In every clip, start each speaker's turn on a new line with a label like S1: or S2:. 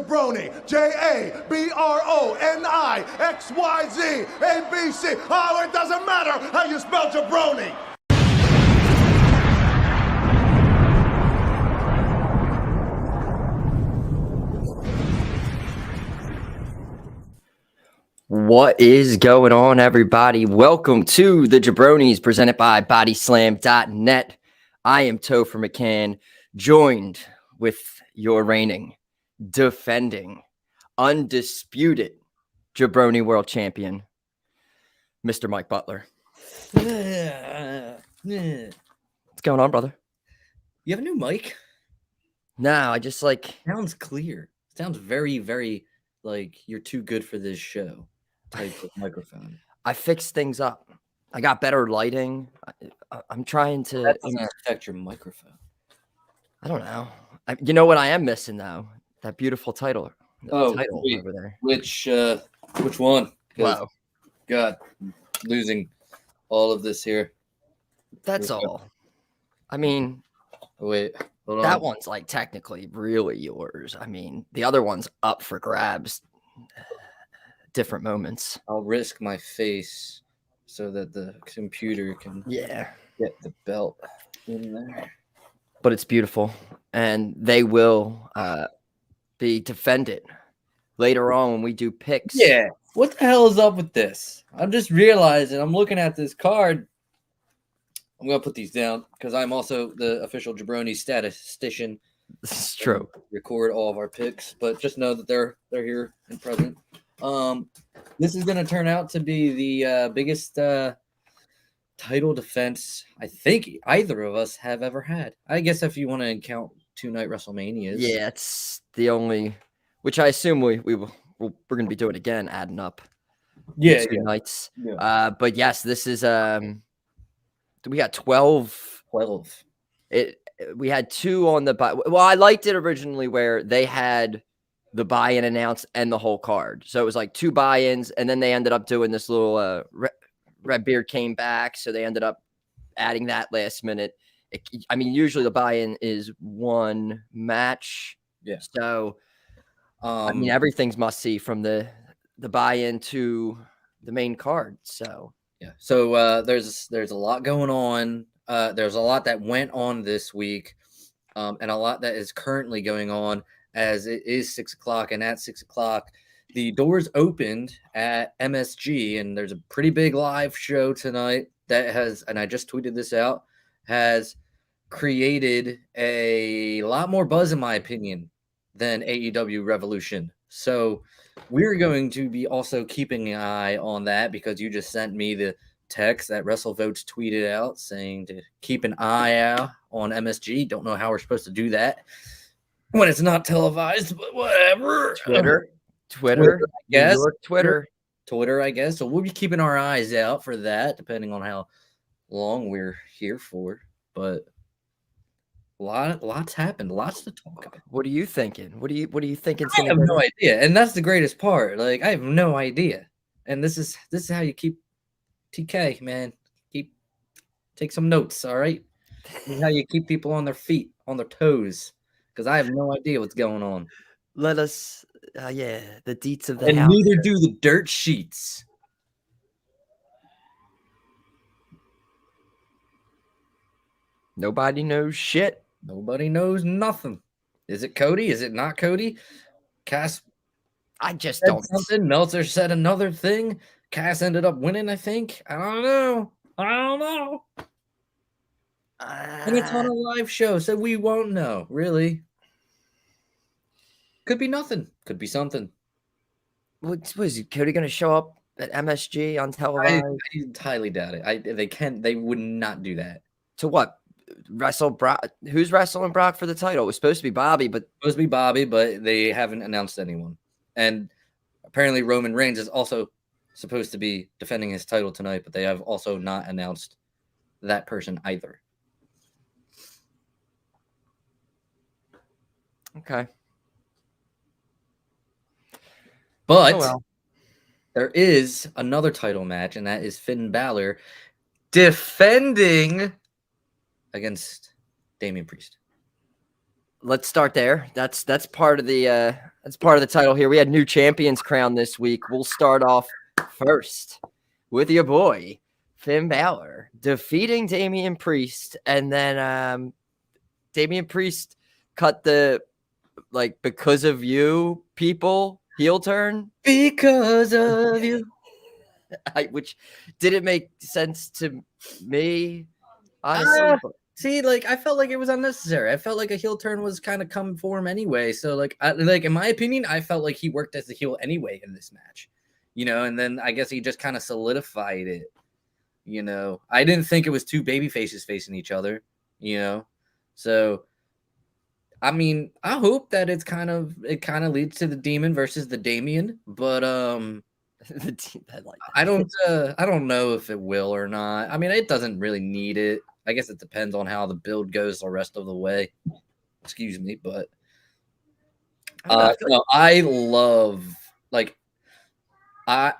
S1: jaBROni, JABRONIXYZ ABC. Oh, it doesn't matter how you spell jaBROni.
S2: What is going on, everybody? Welcome to the jaBROnis presented by bodyslam.net. I am Topher McCann, joined with your reigning, defending, undisputed jaBROni world champion, Mr. Mike Butler. What's going on, brother?
S3: You have a new mic?
S2: No, I just
S3: Sounds clear. Sounds very, very like you're too good for this show type of microphone.
S2: I fixed things up. I got better lighting. I'm trying to.
S3: That doesn't affect your microphone.
S2: I don't know. You know what I am missing though? That beautiful title. Title
S3: wait,
S2: over there.
S3: Which one?
S2: Wow.
S3: God, losing all of this here.
S2: That's all. I mean,
S3: wait, hold on.
S2: That one's like technically really yours. I mean, the other one's up for grabs. Different moments.
S3: I'll risk my face so that the computer can get the belt in there.
S2: But it's beautiful, and they will be defended later on when we do picks.
S3: Yeah. What the hell is up with this? I'm just realizing I'm looking at this card. I'm going to put these down because I'm also the official jaBROni statistician.
S2: This is true.
S3: Record all of our picks, but just know that they're here and present. This is going to turn out to be the biggest title defense I think either of us have ever had. I guess if you want to count 2-night WrestleManias.
S2: Yeah, it's the only, which I assume we're going to be doing again, adding up.
S3: Yeah,
S2: 2 nights.
S3: Yeah.
S2: But yes, this is we got 12.
S3: 12.
S2: We had 2 on the buy. Well, I liked it originally where they had the buy-in announced and the whole card. So it was like 2 buy-ins, and then they ended up doing this little Redbeard came back, so they ended up adding that last minute. I mean, usually the buy-in is 1 match.
S3: Yeah.
S2: So I mean, everything's must see from the buy-in to the main card. So
S3: yeah. So there's a lot going on. There's a lot that went on this week, and a lot that is currently going on as it is 6 o'clock. And at 6 o'clock, the doors opened at MSG, and there's a pretty big live show tonight that has, and I just tweeted this out, has created a lot more buzz, in my opinion, than AEW Revolution. So we're going to be also keeping an eye on that because you just sent me the text that WrestleVotes tweeted out saying to keep an eye out on MSG. Don't know how we're supposed to do that when it's not televised, but whatever.
S2: Twitter,
S3: I guess.
S2: Twitter,
S3: I guess. So we'll be keeping our eyes out for that, depending on how long we're here for. But lots happened. Lots to talk about.
S2: What are you thinking? What are you thinking?
S3: I have no idea, and that's the greatest part. Like, I have no idea, and this is how you keep TK, man. Take some notes, all right? This is how you keep people on their feet, on their toes, because I have no idea what's going on.
S2: Let us, the deets of the
S3: and
S2: house.
S3: Neither do the dirt sheets.
S2: Nobody knows shit.
S3: Nobody knows nothing. Is it Cody? Is it not Cody? Cass,
S2: I just
S3: said
S2: don't.
S3: Something. Meltzer said another thing. Cass ended up winning, I think. I don't know. And it's on a live show, so we won't know, really. Could be nothing. Could be something.
S2: What was Cody going to show up at MSG on televised?
S3: I highly doubt it. They would not do that.
S2: To what? Wrestle Brock? Who's wrestling Brock for the title? It was supposed to be Bobby, but
S3: they haven't announced anyone. And apparently Roman Reigns is also supposed to be defending his title tonight, but they have also not announced that person either.
S2: Okay.
S3: But there is another title match, and that is Finn Balor defending against Damian Priest.
S2: let's start there. That's part of the title here. We had new champions crowned this week. We'll start off first with your boy Finn Balor defeating Damian Priest, and then Damian Priest cut the because of you people heel turn
S3: Because of you.
S2: which didn't make sense to me, honestly.
S3: See, I felt like it was unnecessary. I felt like a heel turn was kind of coming for him anyway. So, in my opinion, I felt like he worked as a heel anyway in this match, and then I guess he just kind of solidified it. I didn't think it was two baby faces facing each other, So, I mean, I hope that it kind of leads to the Demon versus the Damien, but I don't know if it will or not. I mean, it doesn't really need it. I guess it depends on how the build goes the rest of the way. Excuse me, but no, I love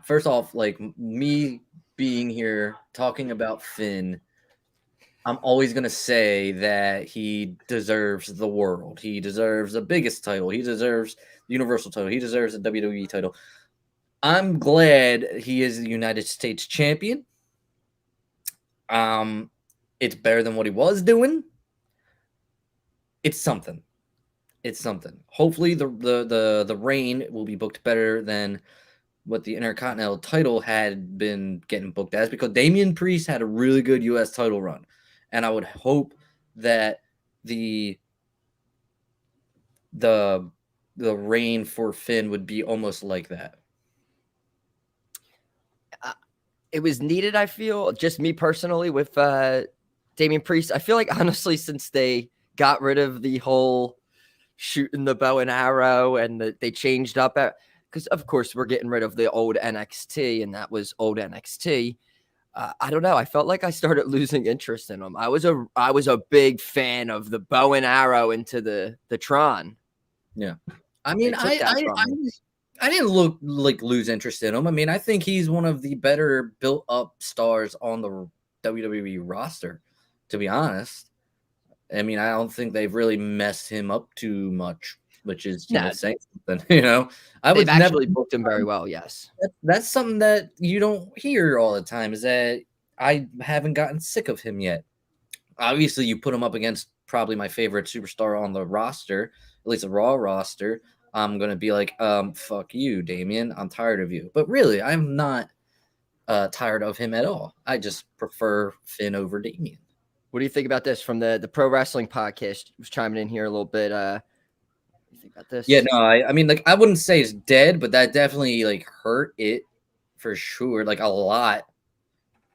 S3: first off, me being here talking about Finn. I'm always gonna say that he deserves the world. He deserves the biggest title. He deserves the Universal title. He deserves the WWE title. I'm glad he is the United States champion. It's better than what he was doing. It's something. It's something. Hopefully the reign will be booked better than what the Intercontinental title had been getting booked as, because Damian Priest had a really good US title run. And I would hope that the reign for Finn would be almost like that.
S2: It was needed, I feel, just me personally with Damian Priest. I feel like, honestly, since they got rid of the whole shooting the bow and arrow and they changed up, because, of course, we're getting rid of the old NXT, and that was old NXT. I don't know. I felt like I started losing interest in them. I was a big fan of the bow and arrow into the Tron.
S3: Yeah. I mean, I didn't lose interest in him. I mean, I think he's one of the better built up stars on the WWE roster, to be honest. I mean, I don't think they've really messed him up too much, which is saying something,
S2: They've actually booked him very well, yes.
S3: That's something that you don't hear all the time, is that I haven't gotten sick of him yet. Obviously, you put him up against probably my favorite superstar on the roster, at least the Raw roster, I'm going to be like, fuck you, Damien. I'm tired of you. But really, I'm not tired of him at all. I just prefer Finn over Damien.
S2: What do you think about this from the Pro Wrestling Podcast? Was chiming in here a little bit. What do you think about this?
S3: Yeah, no, I mean, I wouldn't say it's dead, but that definitely hurt it for sure, a lot.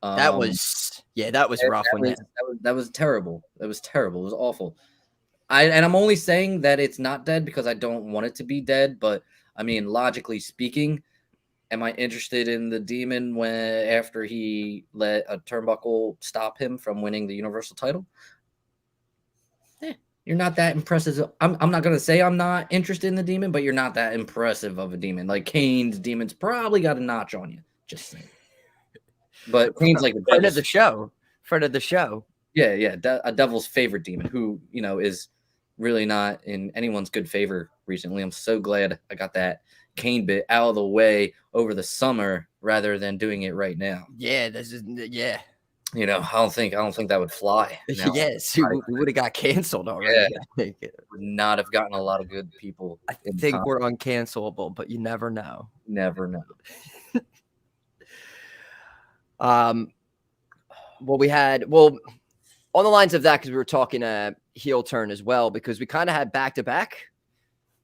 S2: That was rough.
S3: That was terrible. That was terrible. It was awful. I'm only saying that it's not dead because I don't want it to be dead. But I mean, logically speaking, am I interested in the Demon after he let a turnbuckle stop him from winning the Universal title? You're not that impressive. I'm not gonna say I'm not interested in the Demon, but you're not that impressive of a Demon. Like Kane's Demon's probably got a notch on you. Just saying. But Kane's like a
S2: friend of the show. Friend of the show.
S3: Yeah. A devil's favorite Demon who, is really not in anyone's good favor recently. I'm so glad I got that Kane bit out of the way over the summer rather than doing it right now.
S2: Yeah,
S3: I don't think that would fly.
S2: Yes, we would have got canceled already.
S3: Yeah. Would not have gotten a lot of good people.
S2: I think we're uncancelable, but you never know.
S3: Never know.
S2: On the lines of that, because we were talking heel turn as well, because we kind of had back-to-back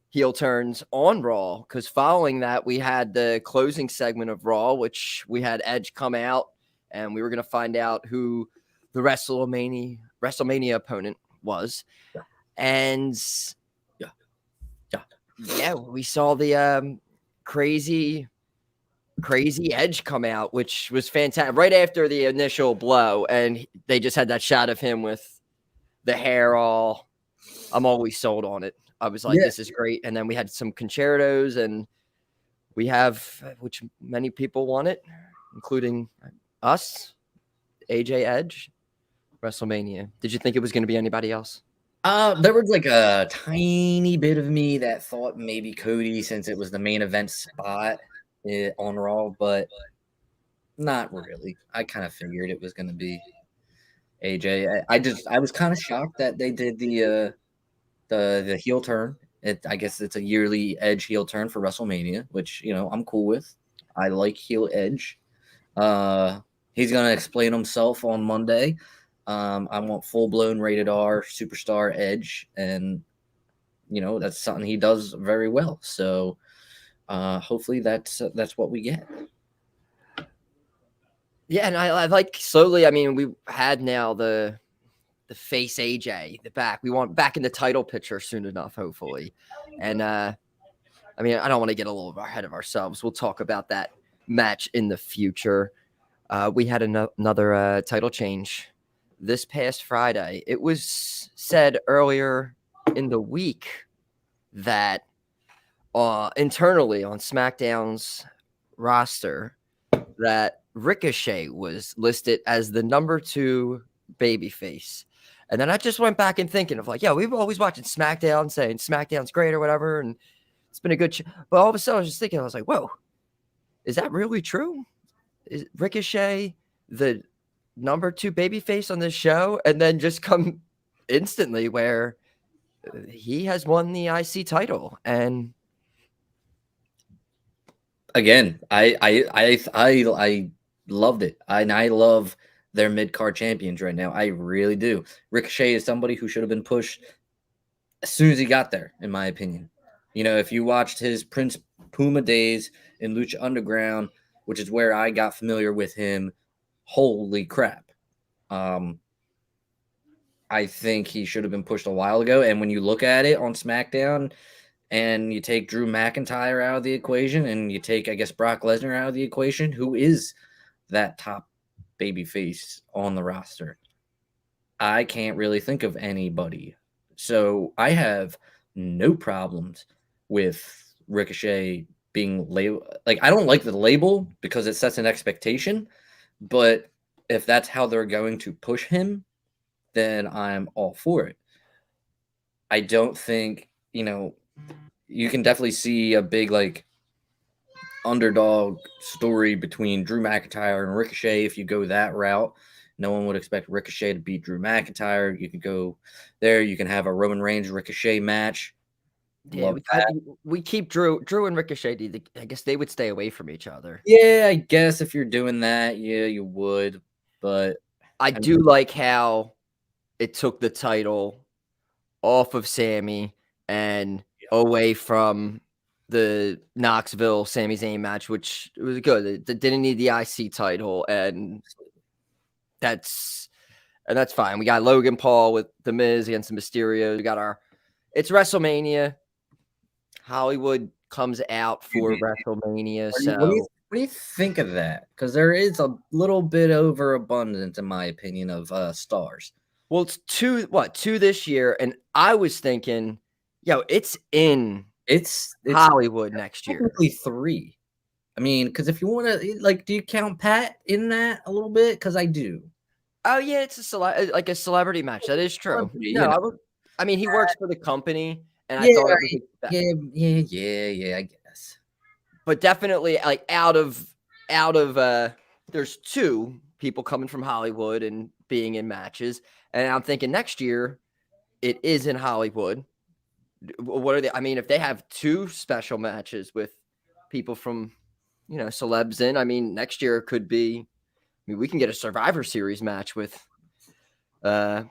S2: heel turns on Raw, because following that, we had the closing segment of Raw, which we had Edge come out, and we were going to find out who the WrestleMania opponent was.
S3: Yeah.
S2: And we saw the crazy Edge come out, which was fantastic. Right after the initial blow, and they just had that shot of him with the hair all. I'm always sold on it. I was like, This is great. And then we had some concertos, and we have, which many people wanted, including us, AJ Edge, WrestleMania. Did you think it was going to be anybody else?
S3: There was like a tiny bit of me that thought maybe Cody, since it was the main event spot on Raw, but not really. I kind of figured it was going to be AJ. I was kind of shocked that they did the heel turn. I guess it's a yearly Edge heel turn for WrestleMania, which I'm cool with. I like heel Edge. He's gonna explain himself on Monday. I want full blown rated R superstar Edge, and that's something he does very well. So hopefully that's what we get.
S2: Yeah, and I like slowly. I mean, we had now the face AJ, the back. We want back in the title picture soon enough, hopefully. And I mean, I don't want to get a little ahead of ourselves. We'll talk about that match in the future. We had another title change this past Friday. It was said earlier in the week that internally on SmackDown's roster that Ricochet was listed as the number 2 babyface. And then I just went back and thinking of like, yeah, we've always watching SmackDown saying SmackDown's great or whatever. And it's been a good but all of a sudden I was just thinking, I was like, whoa, is that really true? Is Ricochet the number 2 babyface on this show? And then just come instantly where he has won the IC title. And
S3: again, I loved it. I love their mid-card champions right now. I really do. Ricochet is somebody who should have been pushed as soon as he got there, in my opinion. If you watched his Prince Puma days in Lucha Underground, which is where I got familiar with him, holy crap. I think he should have been pushed a while ago. And when you look at it on SmackDown and you take Drew McIntyre out of the equation and you take, I guess, Brock Lesnar out of the equation, who is that top babyface on the roster? I can't really think of anybody. So I have no problems with Ricochet being labeled. Like, I don't like the label because it sets an expectation, but if that's how they're going to push him, then I'm all for it. I don't think, you can definitely see a big like underdog story between Drew McIntyre and Ricochet if you go that route. No one would expect Ricochet to beat Drew McIntyre. You could go there. You can have a Roman Reigns Ricochet match.
S2: yeah, we keep Drew and Ricochet. I guess they would stay away from each other.
S3: Yeah, I guess if you're doing that, yeah, you would. But
S2: I do like how it took the title off of Sammy and away from the Knoxville Sami Zayn match, which was good. It didn't need the IC title, and that's fine. We got Logan Paul with The Miz against the Mysterio. We got it's WrestleMania. Hollywood comes out for WrestleMania.
S3: What do you think of that? Because there is a little bit overabundance, in my opinion, of stars.
S2: Well, it's two this year, and I was thinking, it's in
S3: it's
S2: Hollywood next year.
S3: Technically 3. I mean, because if you want to, like, do you count Pat in that a little bit? Because I do.
S2: Oh yeah, it's a celebrity match. That is true. I mean, he works for the company, and I thought it was
S3: yeah, I guess.
S2: But definitely, like out of there's 2 people coming from Hollywood and being in matches, and I'm thinking next year it is in Hollywood. What are they? I mean, if they have 2 special matches with people from celebs in, I mean, next year it could be. I mean, we can get a Survivor Series match with the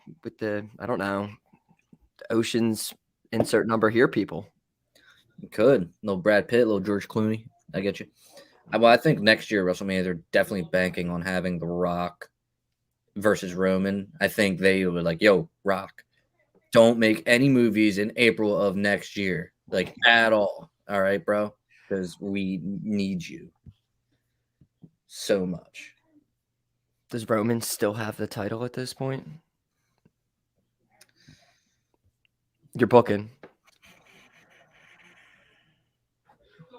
S2: I don't know, Ocean's insert number here people.
S3: You could. Little Brad Pitt, little George Clooney. I get you. Well, I think next year WrestleMania, they're definitely banking on having The Rock versus Roman. I think they were like, yo, Rock, don't make any movies in April of next year, like at all. All right, bro? Because we need you so much.
S2: Does Roman still have the title at this point? You're booking.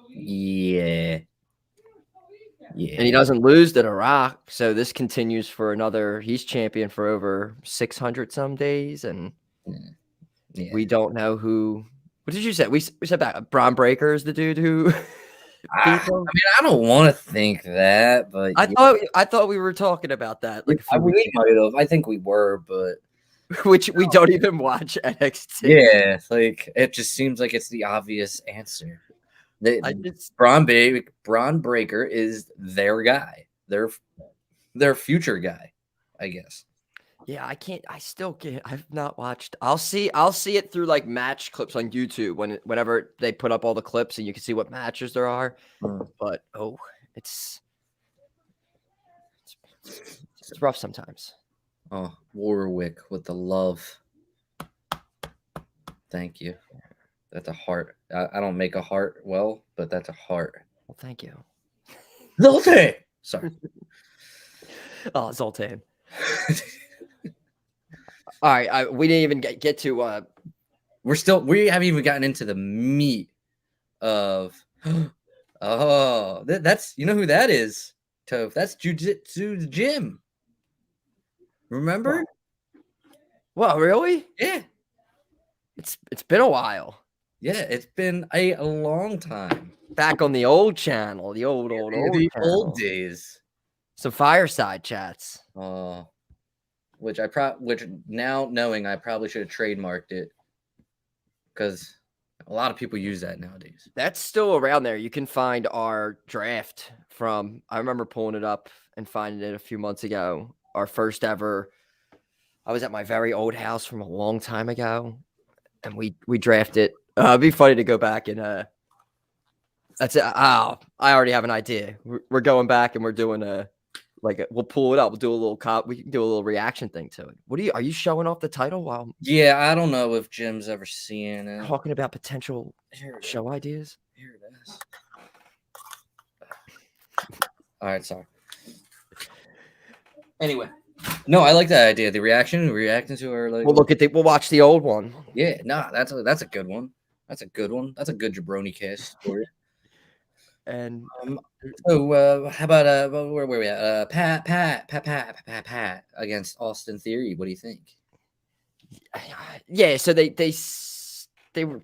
S3: Yeah.
S2: And he doesn't lose to The Rock, so this continues for another. He's champion for over 600 some days, and
S3: Yeah.
S2: We don't know who. What did you say? We said about Braun Breaker is the dude who beat him.
S3: I don't want to think that, but
S2: I thought we were talking about that like a few weeks ago,
S3: might have. I think we were, but
S2: which we don't even watch NXT.
S3: yeah, like it just seems like it's the obvious answer. Braun Breaker is their guy, their future guy, I guess.
S2: Yeah, I still can't. I've not watched. I'll see it through like match clips on YouTube whenever they put up all the clips and you can see what matches there are. But it's rough sometimes.
S3: Oh, Warwick with the love. Thank you. That's a heart. I don't make a heart well, but that's a heart.
S2: Well, thank you.
S3: Zoltan! Sorry.
S2: Oh, Zoltan. All right, we didn't even get to.
S3: We haven't even gotten into the meat of. Oh, that's you know who that is, Toph. That's Jiu-Jitsu Gym. Remember?
S2: Well, really?
S3: Yeah.
S2: It's been a while.
S3: Yeah, it's been a long time.
S2: Back on the old channel, the old
S3: old days.
S2: Some fireside chats.
S3: Oh, which now knowing I probably should have trademarked it because a lot of people use that nowadays.
S2: That's still around there. You can find our draft from. I remember pulling it up and finding it a few months ago. Our first ever. I was at my very old house from a long time ago, and we drafted. It'd be funny to go back and that's it. Oh, I already have an idea. We're going back and we're doing we'll pull it up. We'll do a little we can do a little reaction thing to it. Are you showing off the title while?
S3: Yeah, I don't know if Jim's ever seen it.
S2: Talking about potential show ideas.
S3: Here it is. All right, sorry. Anyway, no, I like that idea. The reacting to her. Like,
S2: we'll watch the old one.
S3: Yeah, that's a good one. That's a good one. That's a good jaBROni cast story.
S2: And
S3: so how about where we at? Pat against Austin Theory. What do you think?
S2: Yeah, so they were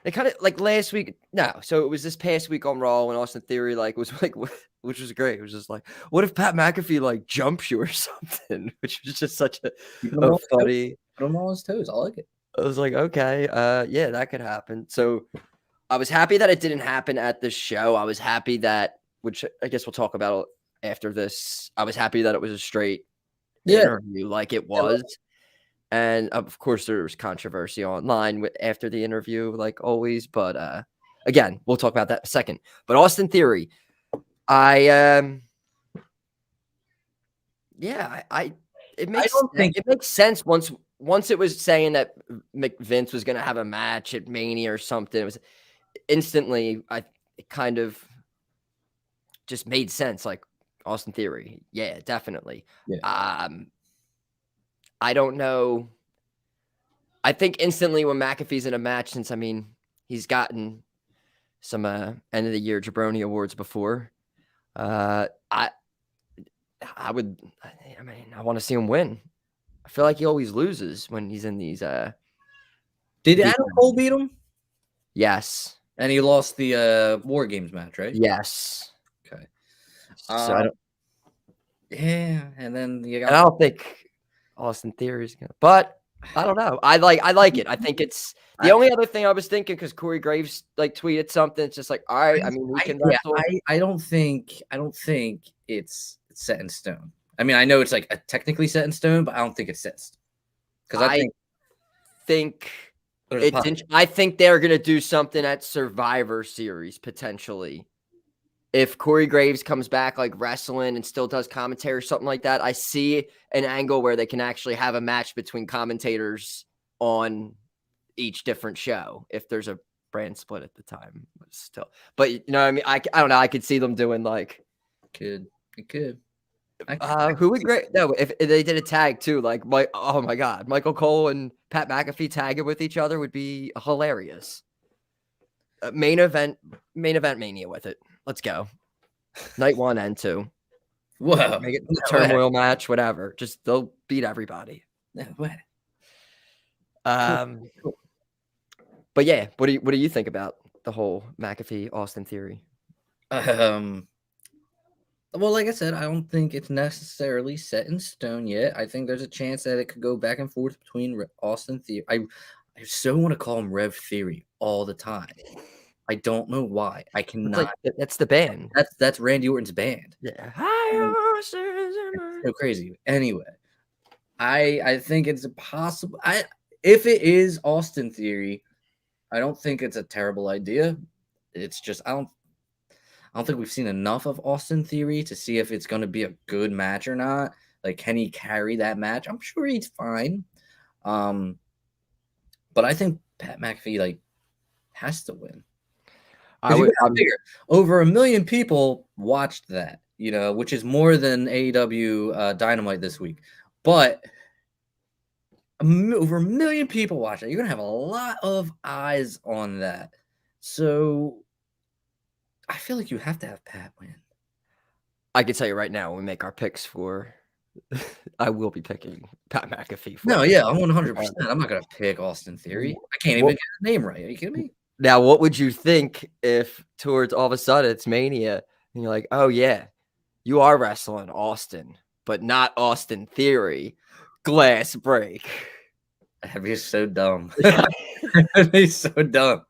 S2: kind of like last week. No, so it was this past week on Raw when Austin Theory which was great. It was just like, what if Pat McAfee jumps you or something? Which was just such a funny.
S3: Put him on his toes. I like it.
S2: I was like, okay, yeah, that could happen. So I was happy that it didn't happen at the show. I was happy that, which I guess we'll talk about after this. I was happy that it was a straight interview like it was. And of course, there was controversy online after the interview, like always. But again, we'll talk about that in a second. But Austin Theory, it makes sense once it was saying that Vince was going to have a match at Mania or something. It was instantly, it kind of just made sense. Like Austin Theory, yeah, definitely.
S3: Yeah.
S2: I don't know. I think instantly when McAfee's in a match, since he's gotten some end of the year jaBROni awards before. I want to see him win. I feel like he always loses when he's in these.
S3: Did Adam Cole beat him?
S2: Yes.
S3: And he lost the War Games match, right?
S2: Yes.
S3: Okay.
S2: So
S3: yeah, and then you got.
S2: And I don't think Austin Theory is gonna, but I don't know. I like it. I think it's the only other thing I was thinking because Corey Graves tweeted something. It's just like, all right. We can wrestle.
S3: I don't think it's set in stone. I know it's technically set in stone, but I don't think it's set. Because I think they're gonna do something at Survivor Series potentially. If Corey Graves comes back wrestling and still does commentary or something like that, I see an angle where they can actually have a match between commentators on each different show if there's a brand split at the time. But I don't know. I could see them doing It could.
S2: Who would great? No, if they did a tag too, oh my God, Michael Cole and Pat McAfee tagging with each other would be hilarious. Main event Mania with it. Let's go. Night 1 and 2.
S3: Whoa.
S2: Make it a turmoil match, whatever. Just they'll beat everybody.
S3: No way. Cool.
S2: But yeah, what do you think about the whole McAfee Austin theory?
S3: Well, like I said, I don't think it's necessarily set in stone yet. I think there's a chance that it could go back and forth between Austin Theory. I so want to call him Rev Theory all the time. I don't know why. I
S2: It's
S3: cannot.
S2: like that's the band.
S3: That's Randy Orton's band.
S2: Yeah.
S3: It's so crazy. Anyway, I think it's possible. If it is Austin Theory, I don't think it's a terrible idea. It's just I don't think we've seen enough of Austin Theory to see if it's going to be a good match or not. Like, can he carry that match? I'm sure he's fine. But I think Pat McAfee has to win.
S2: I would
S3: figure over 1 million people watched that, which is more than AEW Dynamite this week. But over 1 million people watch it. You're gonna have a lot of eyes on that. So I feel like you have to have Pat win.
S2: I can tell you right now, when we make our picks for, I will be picking Pat McAfee.
S3: No, yeah, I'm 100%. I'm not gonna pick Austin Theory. I can't even get his name right. Are you kidding me?
S2: Now, what would you think if towards all of a sudden it's Mania and you're like, oh yeah, you are wrestling Austin, but not Austin Theory. Glass break.
S3: That'd be so dumb. That'd be so dumb.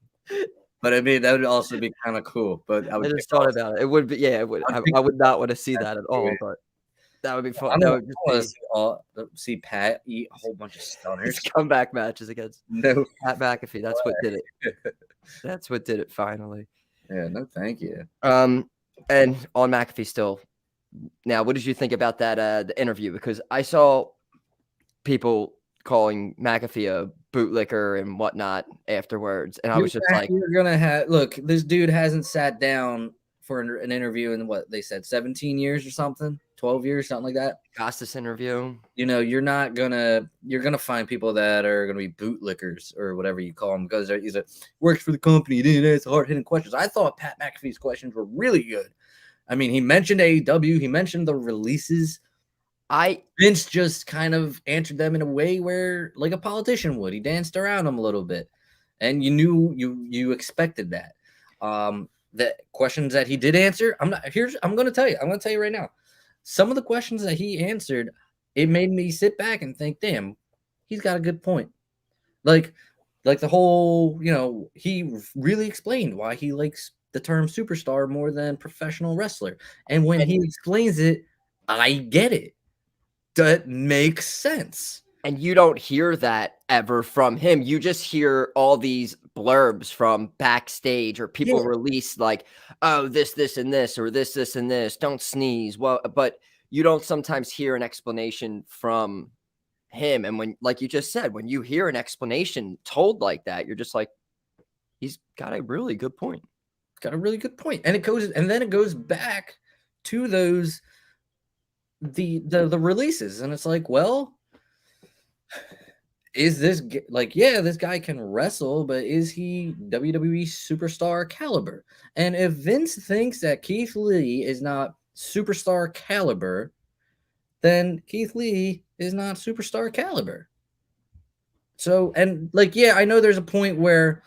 S3: But I mean, that would also be kind of cool. But
S2: I just thought about it. It would be, yeah, it would. I would not want to see that at all, but that would be fun. That would just
S3: see Pat eat a whole bunch of stunners.
S2: Comeback matches against Pat McAfee. That's what did it. That's what did it finally.
S3: Yeah, no, thank you.
S2: And on McAfee still. Now, what did you think about that the interview? Because I saw people calling McAfee a bootlicker and whatnot afterwards, and I was just like,
S3: "You're gonna look. This dude hasn't sat down for an interview in what they said 17 years or something, 12 years, something like that.
S2: Costas interview.
S3: You're gonna find people that are gonna be bootlickers or whatever you call them because he's works for the company. He didn't ask hard hitting questions. I thought Pat McAfee's questions were really good. I mean, he mentioned AEW, he mentioned the releases. Vince just kind of answered them in a way where, like a politician would. He danced around them a little bit, and you knew you expected that. The questions that he did answer, I'm going to tell you. I'm going to tell you right now. Some of the questions that he answered, it made me sit back and think, damn, he's got a good point. Like the whole, he really explained why he likes the term superstar more than professional wrestler, and when he explains it, I get it. That makes sense.
S2: And you don't hear that ever from him. You just hear all these blurbs from backstage or people release like, oh, this, and this, or this, and this. Don't sneeze. Well, but you don't sometimes hear an explanation from him. And when, like you just said, when you hear an explanation told like that, you're just like, he's got a really good point.
S3: Got a really good point. And then it goes back to those the releases, and it's like, well, is this this guy can wrestle, but is he WWE superstar caliber? And if Vince thinks that Keith Lee is not superstar caliber, then Keith Lee is not superstar caliber. So, and I know there's a point where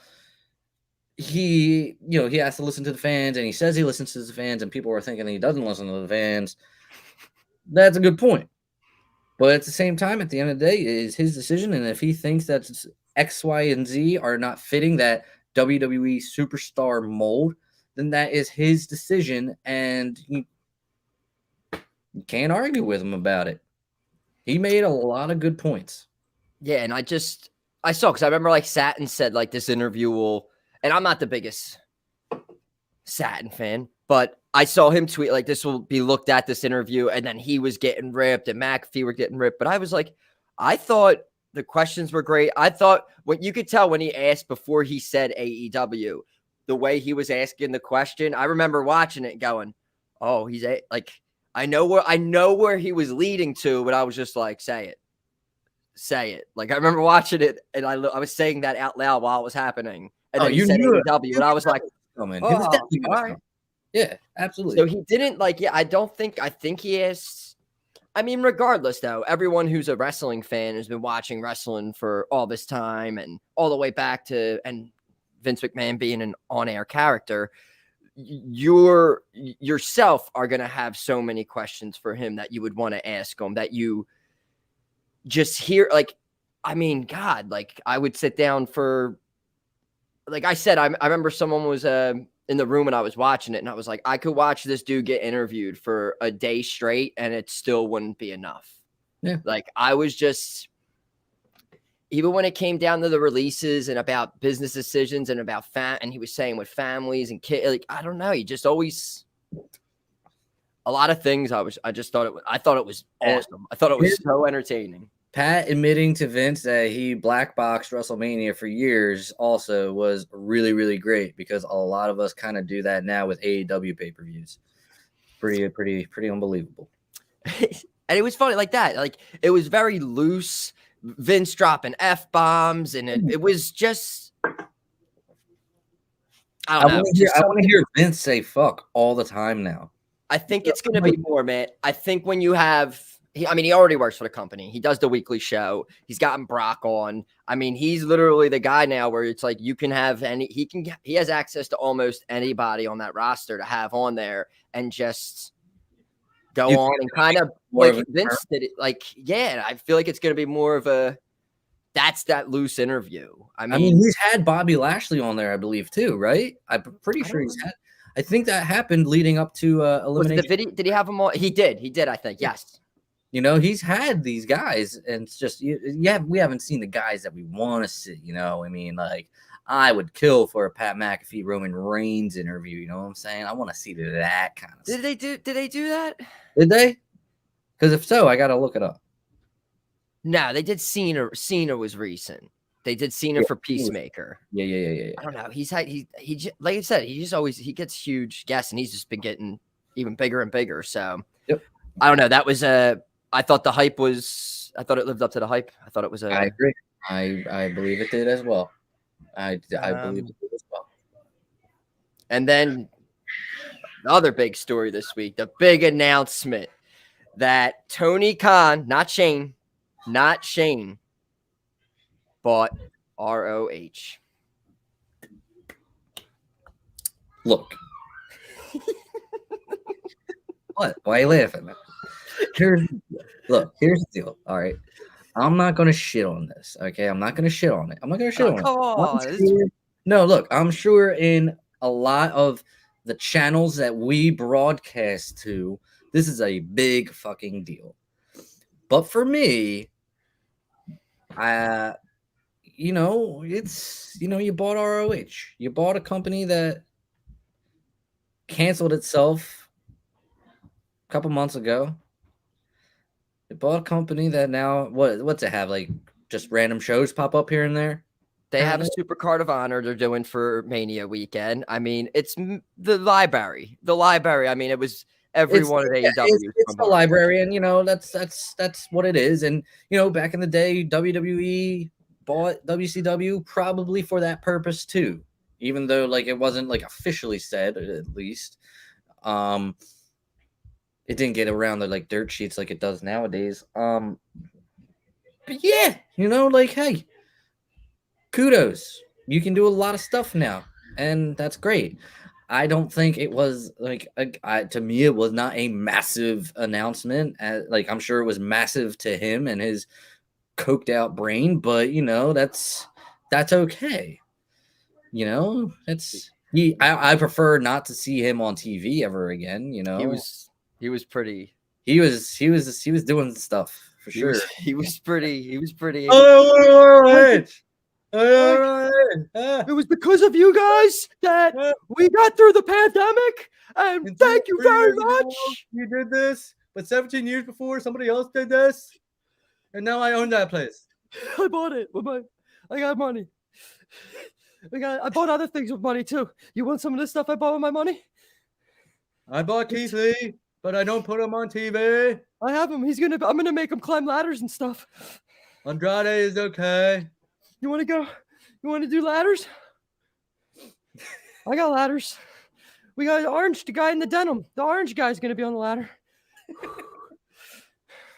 S3: he has to listen to the fans, and he says he listens to the fans, and people are thinking he doesn't listen to the fans. That's a good point. But at the same time, at the end of the day, it is his decision. And if he thinks that X, Y, and Z are not fitting that WWE superstar mold, then that is his decision. And you can't argue with him about it. He made a lot of good points.
S2: Yeah, and I saw, because I remember Satin said this interview will, and I'm not the biggest Satin fan, but I saw him tweet this will be looked at, this interview, and then he was getting ripped and McAfee were getting ripped. But I was like, I thought the questions were great. I thought what you could tell when he asked before he said AEW, the way he was asking the question. I remember watching it going, oh, he's I know where he was leading to, but I was just like, say it. I remember watching it, and I was saying that out loud while it was happening. And then he said AEW, and I was like,
S3: oh, man. He was definitely all right. Yeah, absolutely.
S2: So he didn't I think he asked I mean, regardless, though, everyone who's a wrestling fan has been watching wrestling for all this time and all the way back to and Vince McMahon being an on-air character. Yourself are going to have so many questions for him that you would want to ask him that you just hear. Like, I mean, God, like I would sit down for, like I said, I remember someone was in the room when I was watching it, and I was like, I could watch this dude get interviewed for a day straight and it still wouldn't be enough.
S3: Yeah.
S2: Like I was just, even when it came down to the releases and about business decisions and about and he was saying with families and kids, like, I don't know. He just always, a lot of things. I thought it was awesome. I thought it was so entertaining.
S3: Pat admitting to Vince that he black boxed WrestleMania for years also was really, really great because a lot of us kind of do that now with AEW pay-per-views. Pretty unbelievable.
S2: And it was funny like that. Like it was very loose. Vince dropping F-bombs, and it was just, I don't know.
S3: I want to hear Vince say fuck all the time now.
S2: I think it's going to be more, man. I think when you have, he already works for the company. He does the weekly show. He's gotten Brock on. I mean, he's literally the guy now where it's like you can have he has access to almost anybody on that roster to have on there and just go on and kind of like Vince did it. Like, yeah, I feel like it's going to be more of that loose interview. I mean,
S3: he's had Bobby Lashley on there, I believe, too, right? I'm pretty sure he's had. I think that happened leading up to elimination.
S2: Was the video, did he have him on? He did, I think. Yes.
S3: You know, he's had these guys, and it's just, we haven't seen the guys that we want to see. You know, I mean, like, I would kill for a Pat McAfee Roman Reigns interview. You know what I'm saying? I want to see that kind of stuff.
S2: Did they do that?
S3: Did they? Because if so, I got to look it up.
S2: No, they did Cena. Cena was recent. They did Cena for Peacemaker.
S3: Yeah.
S2: I don't know. He like I said, he gets huge guests, and he's just been getting even bigger and bigger. So I don't know. That was I thought it lived up to the hype. I thought it was
S3: I agree. I believe it did as well. I believe it did as well.
S2: And then the other big story this week, the big announcement that Tony Khan, not Shane, bought ROH.
S3: Look. What? Why are you laughing? Here's the deal. All right. I'm not going to shit on this. Okay. I'm not going to shit on it. I'm not going to shit on
S2: come
S3: it.
S2: on.
S3: No, look, I'm sure in a lot of the channels that we broadcast to, this is a big fucking deal. But for me, you bought ROH. You bought a company that canceled itself a couple months ago. You bought a company that now, what's it have? Like just random shows pop up here and there?
S2: They have a Super Card of Honor they're doing for Mania weekend. I mean, it's the library. I mean, it was everyone at AEW.
S3: It's the library, and that's what it is. And back in the day, WWE bought WCW probably for that purpose too. Even though like it wasn't like officially said, at least, it didn't get around the like dirt sheets like it does nowadays. But yeah, like hey. Kudos. You can do a lot of stuff now, and that's great. I don't think it was like to me it was not a massive announcement. Like I'm sure it was massive to him and his coked out brain, but that's okay. I prefer not to see him on TV ever again. He was pretty. He was doing stuff for sure.
S2: He was pretty. It was because of you guys that we got through the pandemic, and thank you very much.
S4: You did this, but 17 years before, somebody else did this, and now I own that place.
S2: I bought it with I got money. I bought other things with money too. You want some of this stuff I bought with my money?
S4: I bought Keith Lee, but I don't put him on TV.
S2: I have him. I'm gonna make him climb ladders and stuff.
S4: Andrade is okay.
S2: You want to go? You want to do ladders? I got ladders. We got the guy in the denim. The orange guy's going to be on the ladder.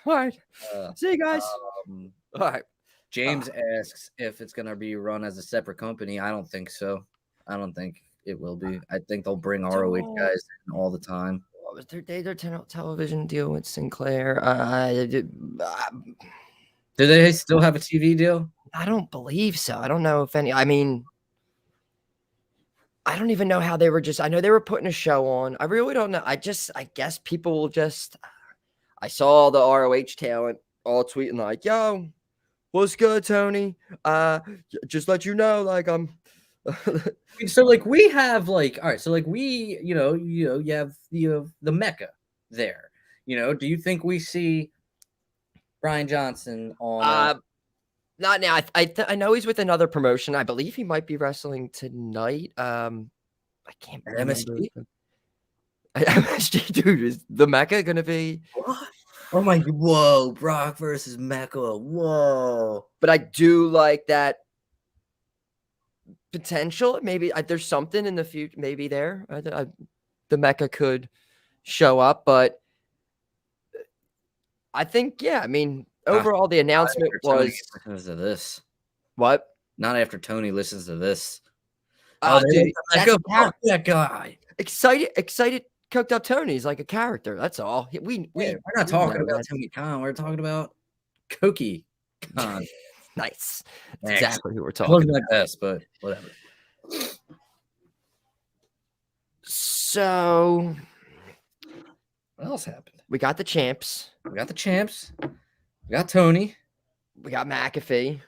S2: All right.
S3: Uh,
S2: See you guys.
S3: um,
S2: All right.
S3: James asks if it's gonna be run as a separate company. I don't think so. I don't think it will be. I think they'll bring ROH guys in all the time.
S2: What was their television deal with Sinclair?
S3: Do they still have a TV deal?
S2: I don't believe so. I don't know if any. I mean, I don't even know how they were I know they were putting a show on. I really don't know. I guess people will just. I saw the ROH talent all tweeting like, "Yo, what's good, Tony? Just let you know, like I'm."
S3: So like we have like all right. So like we you have the Mecca there. Do you think we see Brian Johnson on?
S2: Not now. I know he's with another promotion. I believe he might be wrestling tonight. I can't remember.
S3: MSG?
S2: MSG, dude, is the Mecca gonna be?
S3: What? Oh my! Whoa, Brock versus Mecca. Whoa!
S2: But I do like that potential. Maybe there's something in the future. Maybe there, the Mecca could show up. But I think, yeah. I mean, overall, the announcement was
S3: listens to this.
S2: What?
S3: Not after Tony listens to this.
S2: Dude,
S3: that guy.
S2: Excited. Cooked up Tony's like a character. That's all. We're
S3: not talking about Tony Khan. We're talking about Koki Khan.
S2: Nice. That's
S3: Thanks.
S2: exactly who we're
S3: It
S2: talking
S3: wasn't
S2: about.
S3: my best, but whatever.
S2: So,
S3: What else happened?
S2: we got the champs.
S3: We got the champs. We got Tony.
S2: We got McAfee.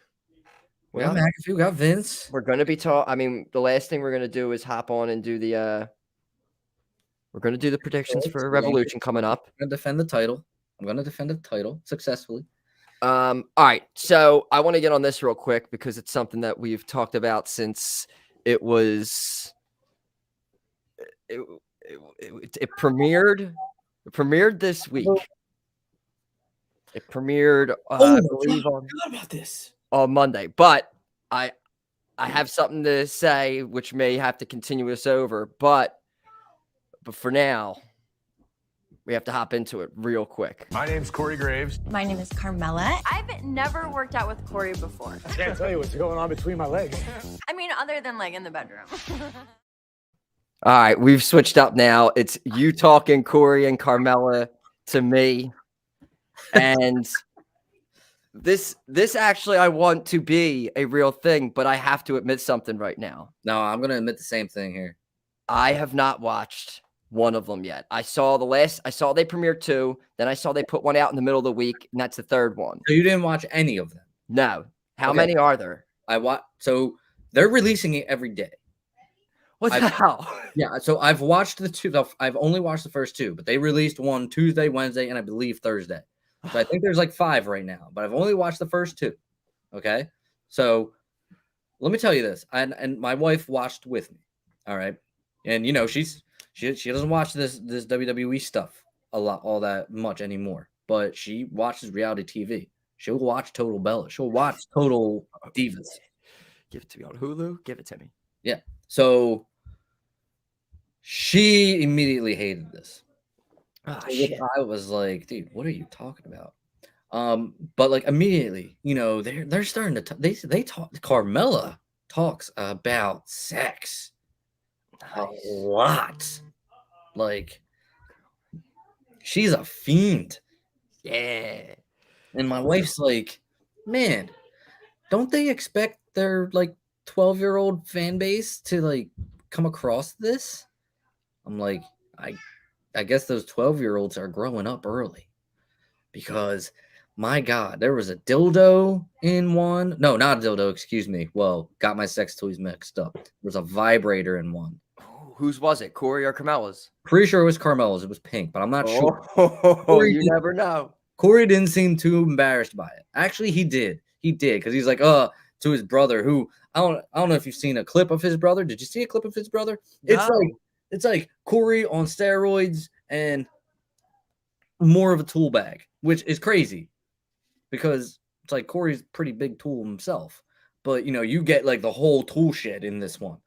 S3: We got McAfee. We got Vince.
S2: We're going to be I mean, the last thing we're going to do is hop on and do the we're going to do the predictions for Revolution coming up.
S3: I'm going to defend the title. I'm going to defend the title successfully.
S2: All right. So I want to get on this real quick because it's something that we've talked about since it was it premiered. It premiered this week. It premiered I believe on Monday. But I have something to say which may have to continue us over, but for now, we have to hop into it real quick.
S1: My name's Corey Graves.
S5: My name is Carmella.
S6: I've never worked out with Corey before.
S1: I can't tell you what's going on between my legs.
S6: I mean, other than like in the bedroom.
S2: All right, we've switched up now. It's you talking Corey and Carmella to me. And this actually I want to be a real thing, but I have to admit something right now.
S3: No, I'm going to admit the same thing here.
S2: I have not watched one of them yet. I saw they premiered 2, then I saw they put one out in the middle of the week, and that's the 3rd one.
S3: So you didn't watch any of them?
S2: No. How
S3: Okay.
S2: many are there?
S3: So they're releasing it every day.
S2: What the hell?
S3: Yeah, so I've watched the 2. I've only watched the first 2, but they released one Tuesday, Wednesday, and I believe Thursday. So I think there's like 5 right now, but I've only watched the first 2. Okay, so let me tell you this, and my wife watched with me. All right, and she doesn't watch this WWE stuff all that much anymore, but she watches reality TV. She'll watch Total Bella. She'll watch Total Divas.
S2: Give it to me on Hulu. Give it to me.
S3: Yeah. So she immediately hated this.
S2: Oh,
S3: So
S2: shit.
S3: I was like, dude, what are you talking about? But like immediately, they're starting to they talk. Carmella talks about sex a lot. Like she's a fiend.
S2: Yeah.
S3: And my wife's like, man, don't they expect their like 12-year-old fan base to like come across this? I'm like, I guess those 12-year-olds are growing up early, because my God, there was a dildo in one. No, not a dildo, excuse me. Well, got my sex toys mixed up. There was a vibrator in one.
S2: Whose was it? Corey or Carmella's?
S3: Pretty sure it was Carmella's. It was pink, but I'm not sure.
S2: Oh, you never know.
S3: Corey didn't seem too embarrassed by it. Actually, he did. He did, because he's like, to his brother, who I don't know if you've seen a clip of his brother. Did you see a clip of his brother?
S2: No.
S3: It's like Corey on steroids and more of a tool bag, which is crazy, because it's like Corey's a pretty big tool himself. But you get like the whole tool shed in this one.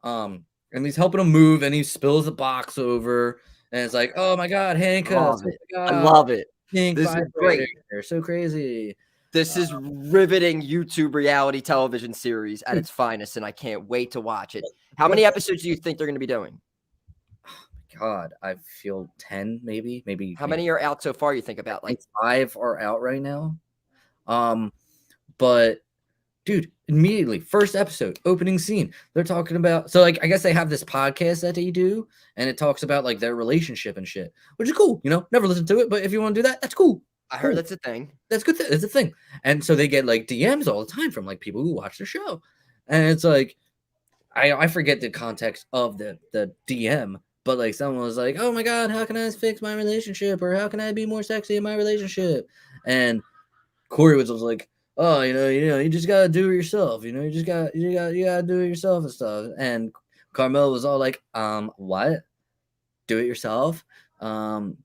S3: And he's helping him move, and he spills the box over, and it's like, oh my God, handcuffs.
S2: Love it.
S3: Oh my
S2: I
S3: God.
S2: love it.
S3: Pink
S2: This is
S3: vibrator.
S2: great.
S3: They're so crazy.
S2: This is riveting YouTube reality television series at its finest, and I can't wait to watch it. How many episodes do you think they're going to be doing?
S3: God, I feel 10, maybe.
S2: How many are out so far? You think about
S3: I
S2: like
S3: think 5 are out right now. But dude, immediately first episode, opening scene, they're talking about. So like, I guess they have this podcast that they do, and it talks about like their relationship and shit, which is cool. You know, never listened to it, but if you want to do that, that's cool.
S2: I heard that's a thing.
S3: That's good. It's a thing. And so they get like DMs all the time from like people who watch the show, and it's like, I forget the context of the DM, but like someone was like, "Oh my god, how can I fix my relationship?" or "How can I be more sexy in my relationship?" And Corey was like, "Oh, you just gotta do it yourself. You gotta do it yourself and stuff." And Carmel was all like, what? Do it yourself?" And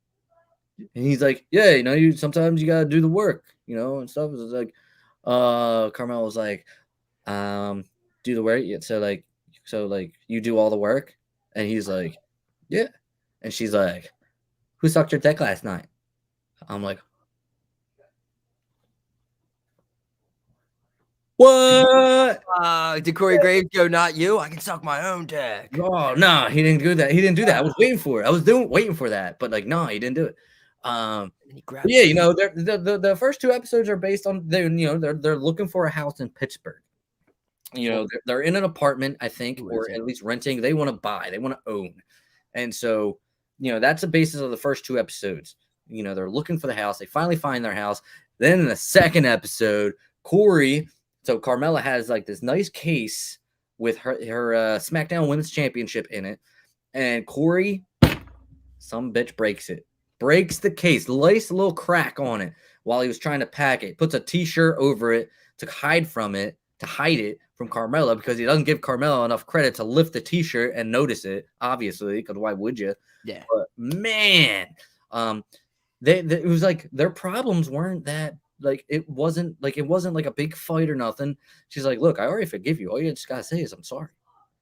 S3: he's like, "Yeah, you sometimes you gotta do the work, and stuff." It's like, Carmel was like, do the work. Yeah, so like you do all the work, and he's like, "Yeah," and she's like, "Who sucked your dick last night?" I'm like, "What?"
S2: Did Corey Graves go, "Not you? I can suck my own dick"?
S3: Oh no, he didn't do that. He didn't do that. I was waiting for it. I was waiting for that, but like, no, he didn't do it. But yeah, the first 2 episodes are based on they're looking for a house in Pittsburgh. They're in an apartment, I think, or at least renting. They want to buy, they want to own, and so that's the basis of the first 2 episodes. They're looking for the house. They finally find their house. Then in the second episode, so Carmella has like this nice case with her SmackDown Women's Championship in it, and Corey, some bitch breaks the case, lays a little crack on it while he was trying to pack it, puts a t-shirt over it to hide it from Carmella, because he doesn't give Carmella enough credit to lift the t-shirt and notice it, obviously, because why would you?
S2: Yeah.
S3: But man, it was like their problems weren't that. Like it wasn't like a big fight or nothing. She's like, "Look, I already forgive you. All you just gotta say is I'm sorry."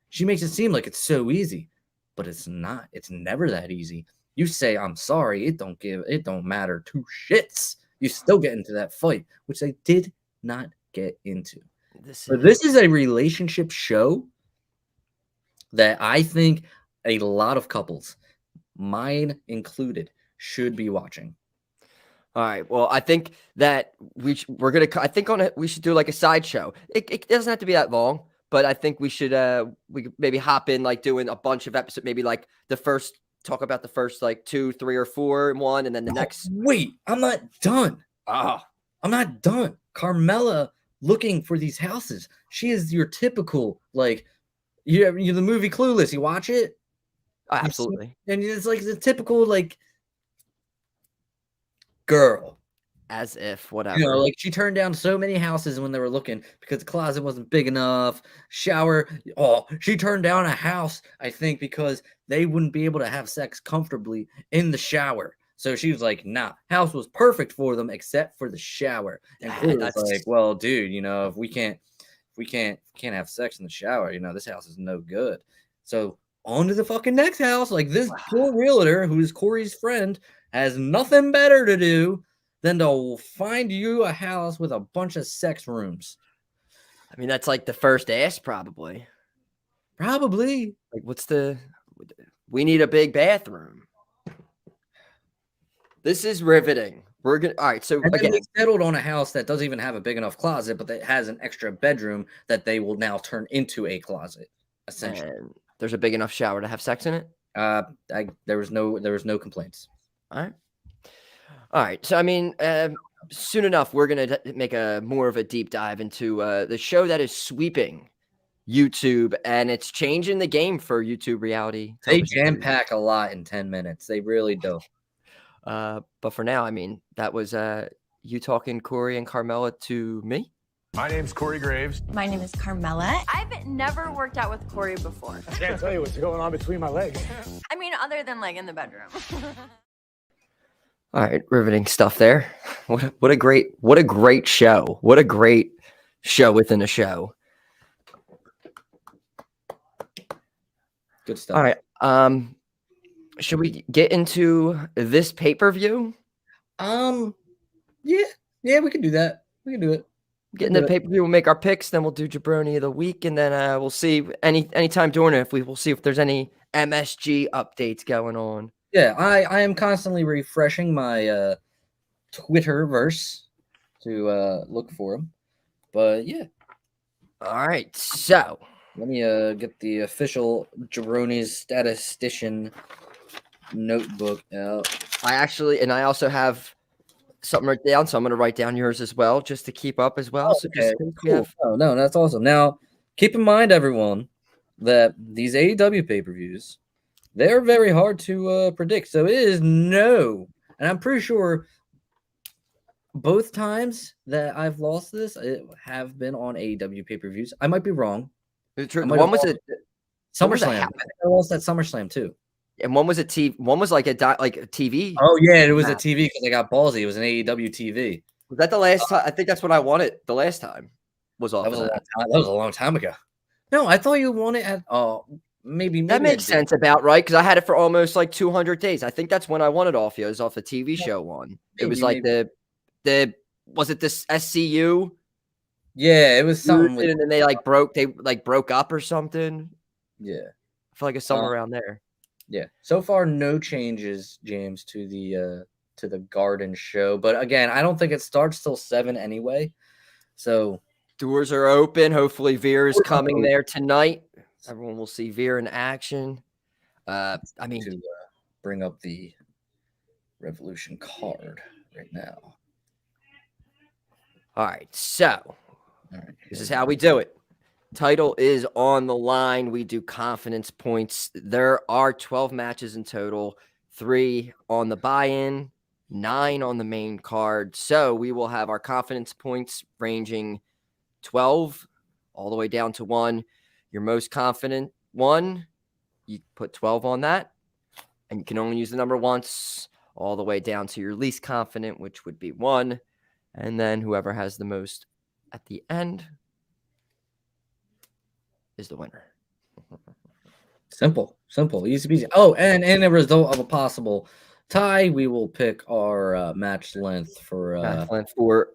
S3: She makes it seem like it's so easy, but it's not. It's never that easy. You say I'm sorry, it don't matter 2 shits. You still get into that fight, which they did not get into. This is a relationship show that I think a lot of couples, mine included, should be watching.
S2: All right. Well, I think that we should do like a sideshow. It doesn't have to be that long, but I think we should we could maybe hop in like doing a bunch of episodes, maybe like talk about the first like 2, 3, or 4 in one, and then the next.
S3: Wait, I'm not done. I'm not done. Carmella looking for these houses. She is your typical like you're the movie Clueless. You watch it?
S2: Oh, absolutely.
S3: And it's like the typical like girl,
S2: as if whatever.
S3: Like she turned down so many houses when they were looking because the closet wasn't big enough. Shower. Oh, she turned down a house, I think, because they wouldn't be able to have sex comfortably in the shower. So she was like, "Nah, house was perfect for them except for the shower." And Corey was like, "Well, dude, if we can't have sex in the shower, this house is no good." So on to the fucking next house. Like this poor realtor, who's Corey's friend, has nothing better to do than to find you a house with a bunch of sex rooms.
S2: I mean, that's like the first ask, probably. Like, we need a big bathroom. This is riveting. All right. So
S3: again, they settled on a house that doesn't even have a big enough closet, but that has an extra bedroom that they will now turn into a closet. Essentially,
S2: and there's a big enough shower to have sex in it.
S3: There was no complaints.
S2: All right. So I mean, soon enough, we're gonna make a more of a deep dive into the show that is sweeping YouTube, and it's changing the game for YouTube reality.
S3: They jam pack a lot in 10 minutes. They really do.
S2: But for now, I mean, that was you talking Corey and Carmella to me.
S1: My name's Corey Graves.
S6: My name is Carmella. I've never worked out with Corey before.
S5: I can't tell you what's going on between my legs.
S6: I mean, other than like in the bedroom.
S2: All right, riveting stuff there. What a great show. What a great show within a show.
S3: Good stuff.
S2: All right. Should we get into this pay-per-view?
S3: Yeah, we can do that. We can do it.
S2: Getting the pay-per-view, we'll make our picks, then we'll do jaBROni of the week, and then we'll see anytime during it we'll see if there's any MSG updates going on.
S3: Yeah, I am constantly refreshing my Twitterverse to look for them. But yeah.
S2: All right, so
S3: let me get the official jaBROni's statistician notebook out.
S2: I also have something written down, so I'm going to write down yours as well, just to keep up as well. So
S3: Okay, cool. No, that's awesome. Now, keep in mind, everyone, that these AEW pay-per-views, they're very hard to predict. So it is and I'm pretty sure both times that I've lost this, it have been on AEW pay-per-views. I might be wrong.
S2: One was at
S3: SummerSlam. I lost at SummerSlam too.
S2: And one was a TV. One was like a TV.
S3: Oh yeah, it was a TV because I got ballsy. It was an AEW TV.
S2: Was that the last time? I think that's what I won it the last time. Was off.
S3: That was a long time ago. No, I thought you won it at maybe
S2: that makes sense about right because I had it for almost like 200 days. I think that's when I won it off you. It was off the TV show one. It was like the was it this SCU?
S3: Yeah, it was something.
S2: And then they broke up or something.
S3: Yeah,
S2: I feel like it's somewhere around there.
S3: Yeah. So far, no changes, James, to the Garden show. But again, I don't think it starts till 7 anyway. So
S2: doors are open. Hopefully, Veer is coming there tonight. Everyone will see Veer in action. I mean,
S3: to bring up the Revolution card right now.
S2: All right, so this is how we do it. Title is on the line. We do confidence points. There are 12 matches in total, 3 on the buy-in, 9 on the main card. So we will have our confidence points ranging 12 all the way down to 1. Your most confident one, you put 12 on that, and you can only use the number once, all the way down to your least confident, which would be 1. And then whoever has the most at the end is the winner.
S3: Simple, easy peasy. Oh, and in a result of a possible tie, we will pick our match length for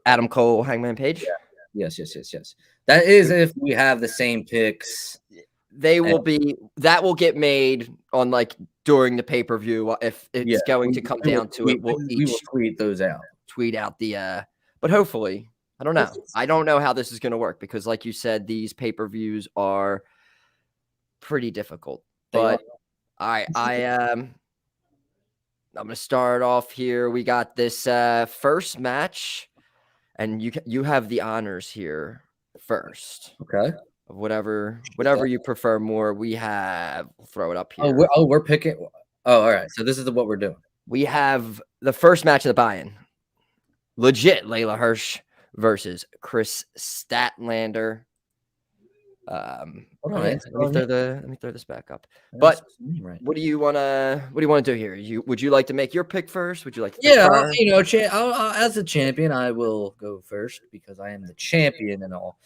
S2: Adam Cole, Hangman Page.
S3: Yeah. Yes. That is if we have the same picks.
S2: They will be that will get made on like during the pay-per-view if it's going to come down to it.
S3: We will tweet those out.
S2: Tweet out the but hopefully. I don't know. I don't know how this is going to work because, like you said, these pay-per-views are pretty difficult. But I'm going to start off here. We got this first match, and you have the honors here first.
S3: Okay.
S2: Whatever you prefer more. We'll throw it up here.
S3: We're picking. Oh, all right. So this is what we're doing.
S2: We have the first match of the buy-in. Legit Layla Hirsch versus Chris Statlander. Let me throw this back up. But what do you want to do here? Would you like to make your pick first? Would you like to
S3: as a champion, I will go first because I am the champion and all.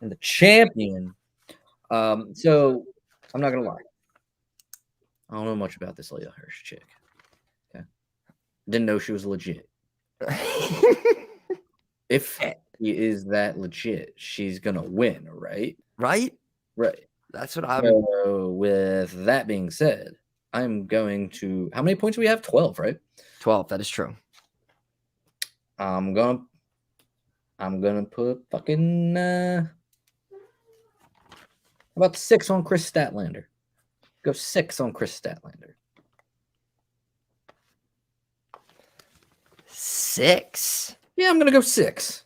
S3: And the champion. So I'm not gonna lie. I don't know much about this Layla Hirsch chick. Okay. Didn't know she was legit. If she is that legit, she's gonna win, right?
S2: Right.
S3: That's what I'm. So with that being said, I'm going to. How many points do we have? 12, right?
S2: 12. That is true.
S3: I'm gonna put fucking. How about 6 on Chris Statlander? Go 6 on Chris Statlander.
S2: 6.
S3: Yeah, I'm gonna go 6.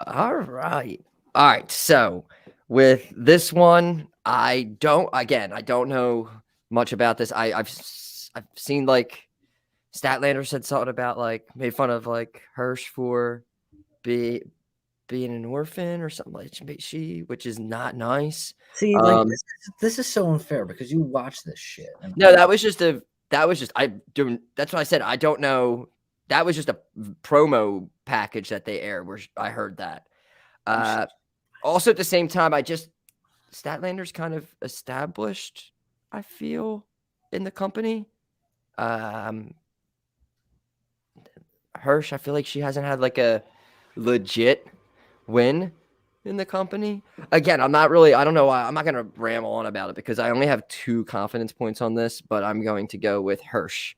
S2: All right. So with this one, I don't know much about this. I've seen like Statlander said something about like made fun of like Hirsch for being an orphan or something like which is not nice.
S3: See, like this is so unfair because you watch this shit.
S2: No, that's what I said. I don't know. That was just a promo package that they aired where I heard that. Also at the same time, Statlander's kind of established, I feel, in the company. Hirsch, I feel like she hasn't had like a legit win in the company. Again, I don't know why. I'm not going to ramble on about it because I only have 2 confidence points on this, but I'm going to go with Hirsch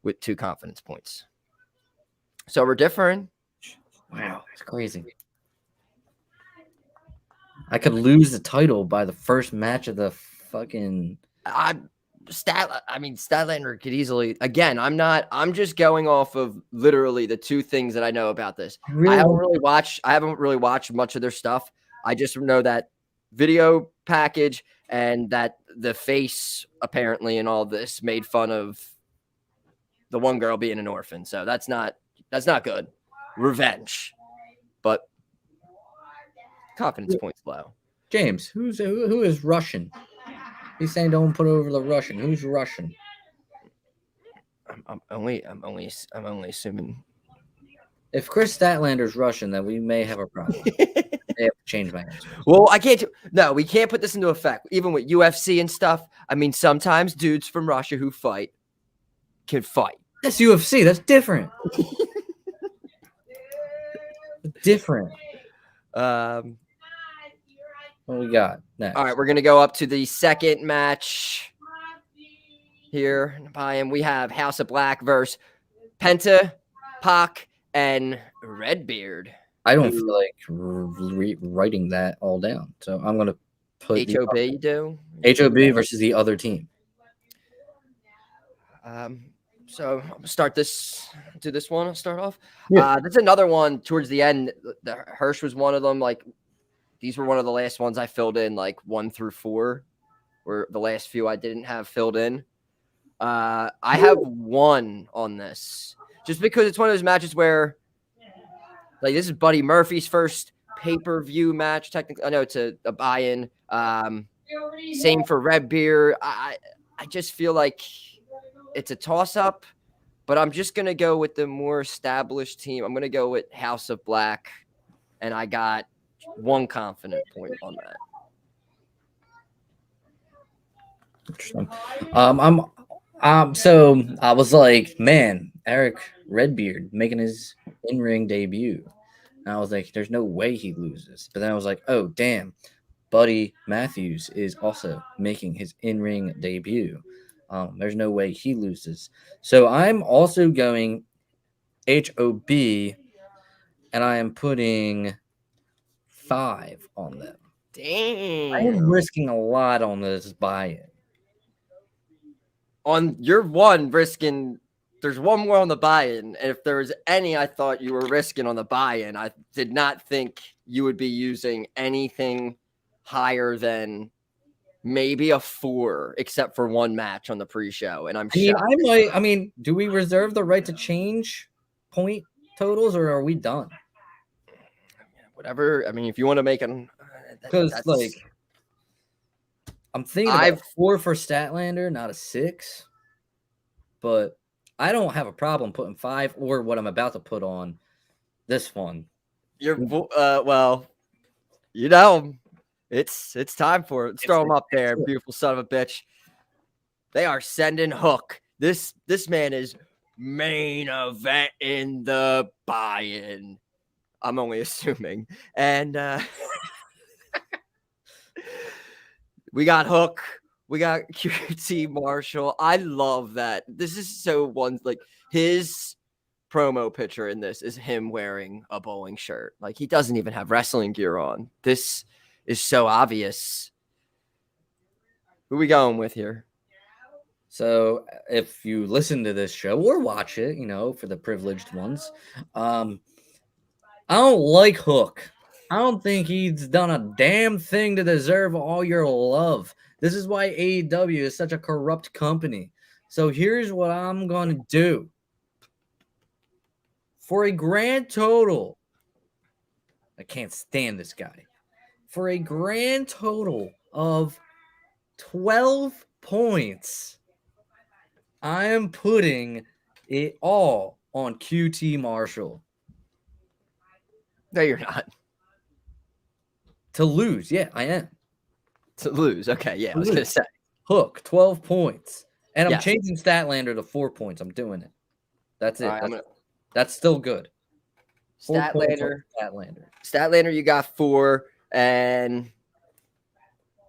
S2: with 2 confidence points. So we're different.
S3: Wow, it's crazy. I could lose the title by the first match of the fucking.
S2: Statlander could easily. Again, I'm just going off of literally the 2 things that I know about this. I haven't really watched much of their stuff. I just know that video package and that the face apparently in all this made fun of the one girl being an orphan. So that's not good. Revenge, but confidence points low.
S3: James, who is Russian? He's saying don't put over the Russian. Who's Russian?
S2: I'm only assuming.
S3: If Chris Statlander's Russian, then we may have a problem. I have to change my answer.
S2: Well, we can't put this into effect. Even with UFC and stuff, I mean, sometimes dudes from Russia who fight can fight.
S3: That's UFC. That's different. Different. What we got next?
S2: All right, we're going to go up to the second match here. And we have House of Black versus Penta, Pac, and Redbeard.
S3: I don't feel like writing that all down. So I'm going to put
S2: HOB, you do?
S3: HOB versus the other team.
S2: So I'll start this one. I'll start off.
S3: Yeah.
S2: That's another one towards the end. The Hirsch was one of them. Like, these were one of the last ones I filled in, like 1 through 4, or the last few I didn't have filled in. I have 1 on this just because it's one of those matches where, like, this is Buddy Murphy's first pay-per-view match. Technically, I know it's a buy-in. Same for Redbeard. I just feel like it's a toss-up, but I'm just going to go with the more established team. I'm going to go with House of Black, and I got 1 confident point on that.
S3: Interesting. So I was like, man, Eric Redbeard making his in-ring debut. And I was like, there's no way he loses. But then I was like, oh, damn. Buddy Matthews is also making his in-ring debut. There's no way he loses. So I'm also going HOB, and I am putting 5 on them.
S2: Damn.
S3: I am risking a lot on this buy-in.
S2: On your 1 risking, there's 1 more on the buy-in. And if there was any I thought you were risking on the buy-in, I did not think you would be using anything higher than maybe a 4, except for 1 match on the pre-show. And
S3: I mean, do we reserve the right to change point totals, or are we done?
S2: Whatever. I mean, if you want to make an,
S3: because like, I'm thinking about 4 for Statlander, not a 6. But I don't have a problem putting 5 or what I'm about to put on this one.
S2: You're well, you know, it's time for it. Let's throw him up there, beautiful son of a bitch. They are sending Hook. This man is main event in the buy-in. I'm only assuming. And we got Hook. We got QT Marshall. I love that. This is so like his promo picture in this is him wearing a bowling shirt. Like, he doesn't even have wrestling gear on. This is so obvious. Who we going with here?
S3: So if you listen to this show or watch it, you know, for the privileged ones, I don't like Hook. I don't think he's done a damn thing to deserve all your love. This is why AEW is such a corrupt company. So here's what I'm going to do. For a grand total, I can't stand this guy. For a grand total of 12 points, I am putting it all on QT Marshall.
S2: No, you're not.
S3: To lose. Yeah, I am.
S2: To lose. Okay, yeah, I was going to say.
S3: Hook, 12 points. And I'm
S2: Yes.
S3: changing Statlander to 4 points. I'm doing it. That's it.
S2: All right,
S3: That's still good. 4 points on
S2: Statlander.
S3: Statlander.
S2: Statlander, you got 4, and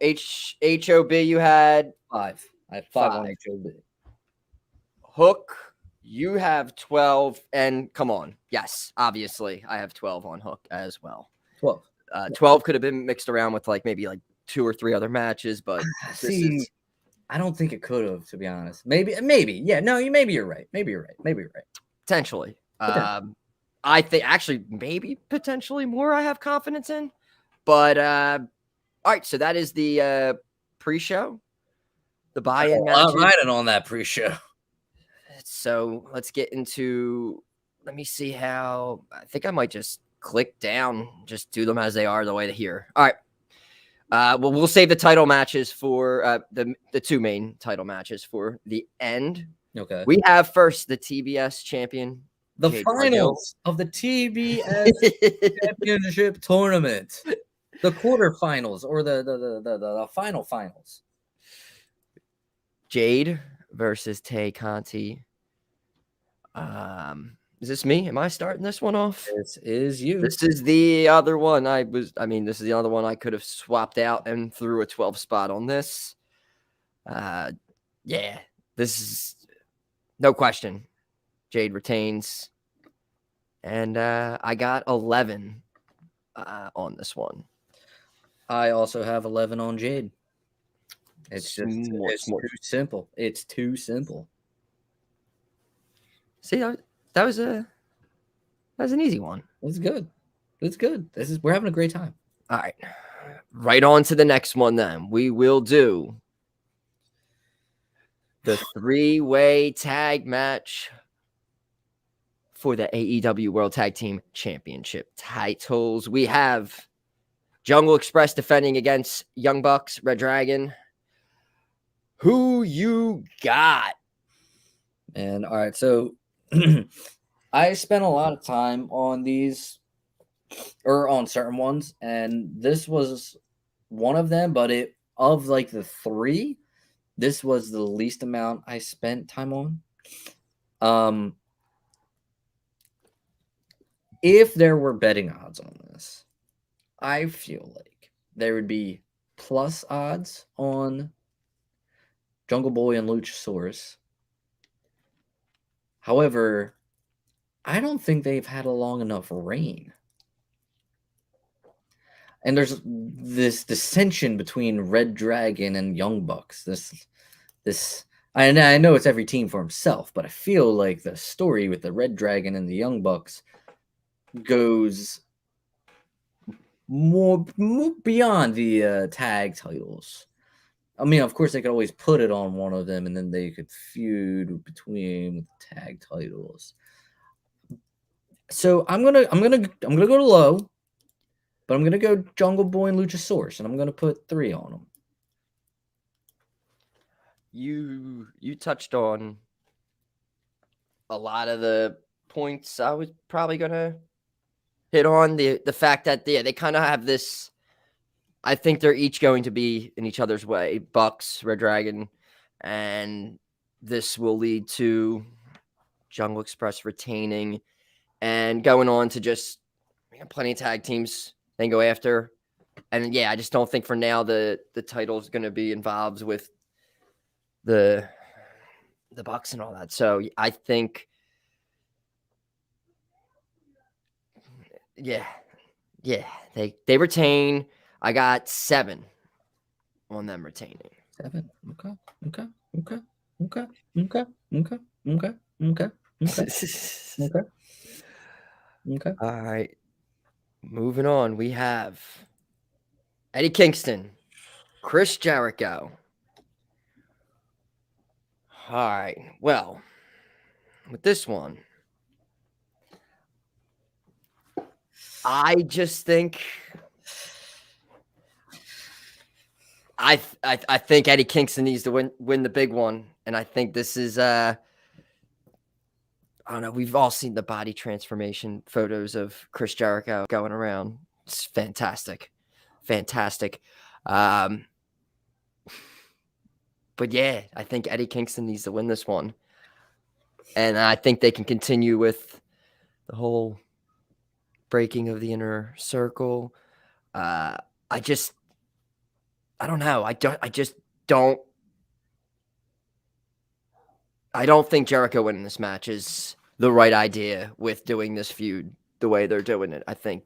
S2: HOB you had
S3: 5. I have 5 on
S2: 5.
S3: HOB.
S2: Hook, you have 12, and come on, yes, obviously, I have 12 on Hook as well.
S3: 12.
S2: 12 could have been mixed around with like maybe like 2 or 3 other matches, but
S3: See, I don't think it could have, to be honest. Maybe. Yeah, no, maybe you're right. Maybe you're right.
S2: potentially. I think actually maybe potentially more I have confidence in, but all right, so that is the pre-show, the buy-in match.
S3: I'm riding on that pre-show.
S2: So let's get into. Let me see how. I think I might just click down, just do them as they are the way they're here. All right. Well, we'll save the title matches for the 2 main title matches for the end.
S3: Okay.
S2: We have first the TBS champion,
S3: The
S2: Jade
S3: finals of the TBS Championship Tournament. The quarterfinals or the finals.
S2: Jade versus Tay Conti. Is this me? Am I starting this one off?
S3: This is you.
S2: This is the other one this is the other one I could have swapped out and threw a 12 spot on this. Yeah, this is no question. Jade retains. And I got 11 on this one.
S3: I also have 11 on Jade. It's just
S2: It's
S3: too simple. It's too simple.
S2: See, that was an easy one.
S3: It's good. We're having a great time.
S2: All right. Right on to the next one then. We will do the 3-way tag match for the AEW World Tag Team Championship titles. We have Jungle Express defending against Young Bucks, Red Dragon. Who you got?
S3: And all right, so I spent a lot of time on these or on certain ones, and this was one of them, but of like the 3, this was the least amount I spent time on. If there were betting odds on this, I feel like there would be plus odds on Jungle Boy and Luchasaurus. However, I don't think they've had a long enough reign. And there's this dissension between Red Dragon and Young Bucks. This I know it's every team for himself, but I feel like the story with the Red Dragon and the Young Bucks goes more beyond the tag titles. I mean, of course, they could always put it on one of them, and then they could feud between with tag titles. So I'm gonna go low, but I'm gonna go Jungle Boy and Luchasaurus, and I'm gonna put 3 on them.
S2: You touched on a lot of the points I was probably gonna hit on. The fact that they kind of have this. I think they're each going to be in each other's way. Bucks, Red Dragon, and this will lead to Jungle Express retaining and going on to just plenty of tag teams they can go after. And yeah, I just don't think for now the title is going to be involved with the Bucks and all that. So I think, yeah, they retain. I got 7 on them retaining.
S3: 7. Okay.
S2: All right. Moving on. We have Eddie Kingston, Chris Jericho. All right. Well, with this one, I just think I think Eddie Kingston needs to win the big one, and I think this is I don't know. We've all seen the body transformation photos of Chris Jericho going around. It's fantastic. But yeah, I think Eddie Kingston needs to win this one, and I think they can continue with the whole breaking of the inner circle. I don't know. I don't think Jericho winning this match is the right idea with doing this feud the way they're doing it. I think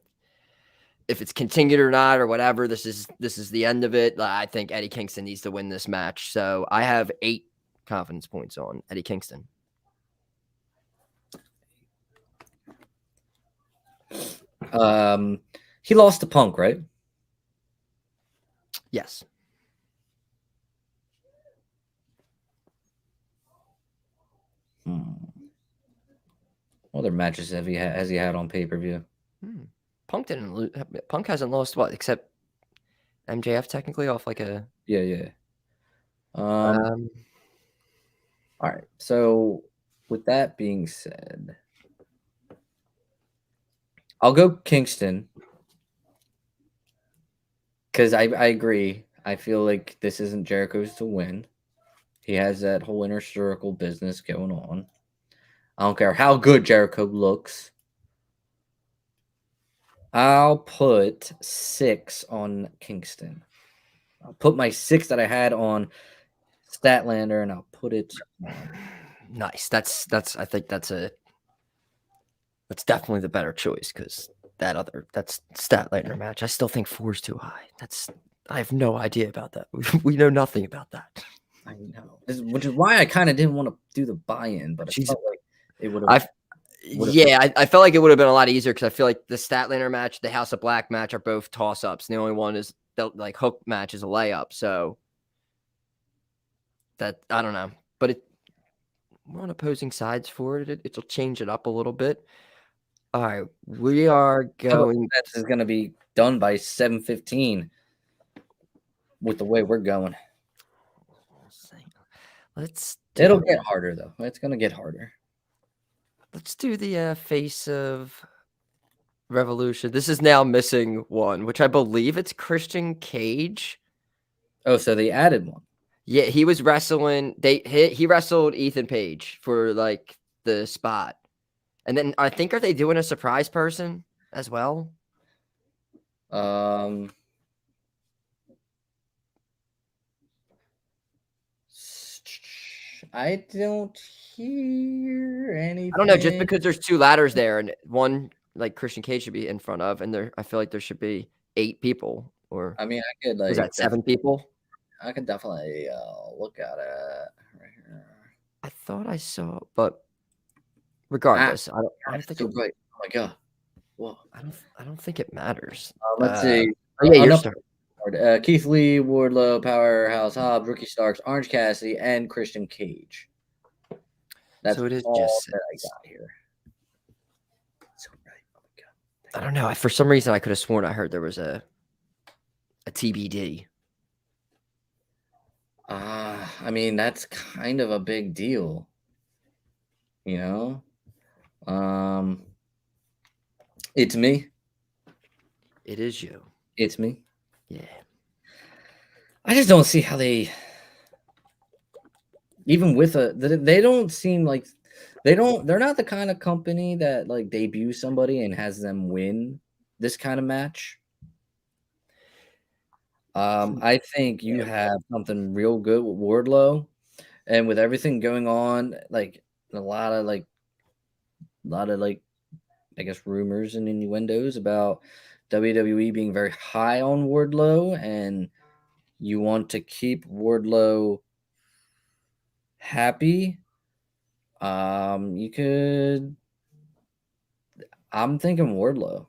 S2: if it's continued or not or whatever, this is the end of it. I think Eddie Kingston needs to win this match. So I have 8 confidence points on Eddie Kingston.
S3: He lost to Punk, right?
S2: Yes.
S3: What other matches has he had on pay-per-view?
S2: Punk didn't lose. Punk hasn't lost what except MJF technically off like a
S3: Yeah. All right. So with that being said, I'll go Kingston because I agree. I feel like this isn't Jericho's to win. He has that whole inner circle business going on. I don't care how good Jericho looks. I'll put 6 on Kingston. I'll put my 6 that I had on Statlander, and I'll put it on.
S2: Nice. That's I think that's definitely the better choice because that's Statlander match. I still think 4 is too high. I have no idea about that. We know nothing about that.
S3: I know, which is why I kind of didn't want to do the buy-in, but I felt like it would have.
S2: I felt like it would have been a lot easier because I feel like the Statlander match, the House of Black match are both toss-ups. And the only one is the Hook match is a layup. So that I don't know, but we're on opposing sides for it. It'll change it up a little bit. All right, we are going.
S3: This is going to be done by 7:15 with the way we're going. It'll get harder though. It's going to get harder.
S2: Let's do the face of Revolution. This is now missing one, which I believe it's Christian Cage.
S3: Oh, so they added one.
S2: Yeah, he was wrestling. He wrestled Ethan Page for like the spot, and then are they doing a surprise person as well?
S3: I don't hear anything.
S2: I don't know, just because there's 2 ladders there, and one like Christian Cage should be in front of, and I feel like there should be 8 people. Or
S3: I mean, I could like.
S2: Was that 7 people?
S3: I could definitely look at it right here.
S2: I thought I saw, but regardless, I don't think
S3: so right. Oh my god! Whoa!
S2: I don't think it matters.
S3: Let's see.
S2: Yeah, you're starting.
S3: Keith Lee, Wardlow, Powerhouse Hobbs, Ricky Starks, Orange Cassidy, and Christian Cage. That's
S2: so it is
S3: all
S2: just
S3: that I got here. So right. Oh my god!
S2: I don't know. For some reason, I could have sworn I heard there was a TBD.
S3: I mean, that's kind of a big deal. You know? It's me.
S2: It is you.
S3: It's me.
S2: Yeah.
S3: I just don't see how they, even with they don't seem like they're not the kind of company that like debuts somebody and has them win this kind of match. I think you have something real good with Wardlow, and with everything going on, like a lot of I guess rumors and innuendos about WWE being very high on Wardlow, and you want to keep Wardlow happy. You could. I'm thinking Wardlow.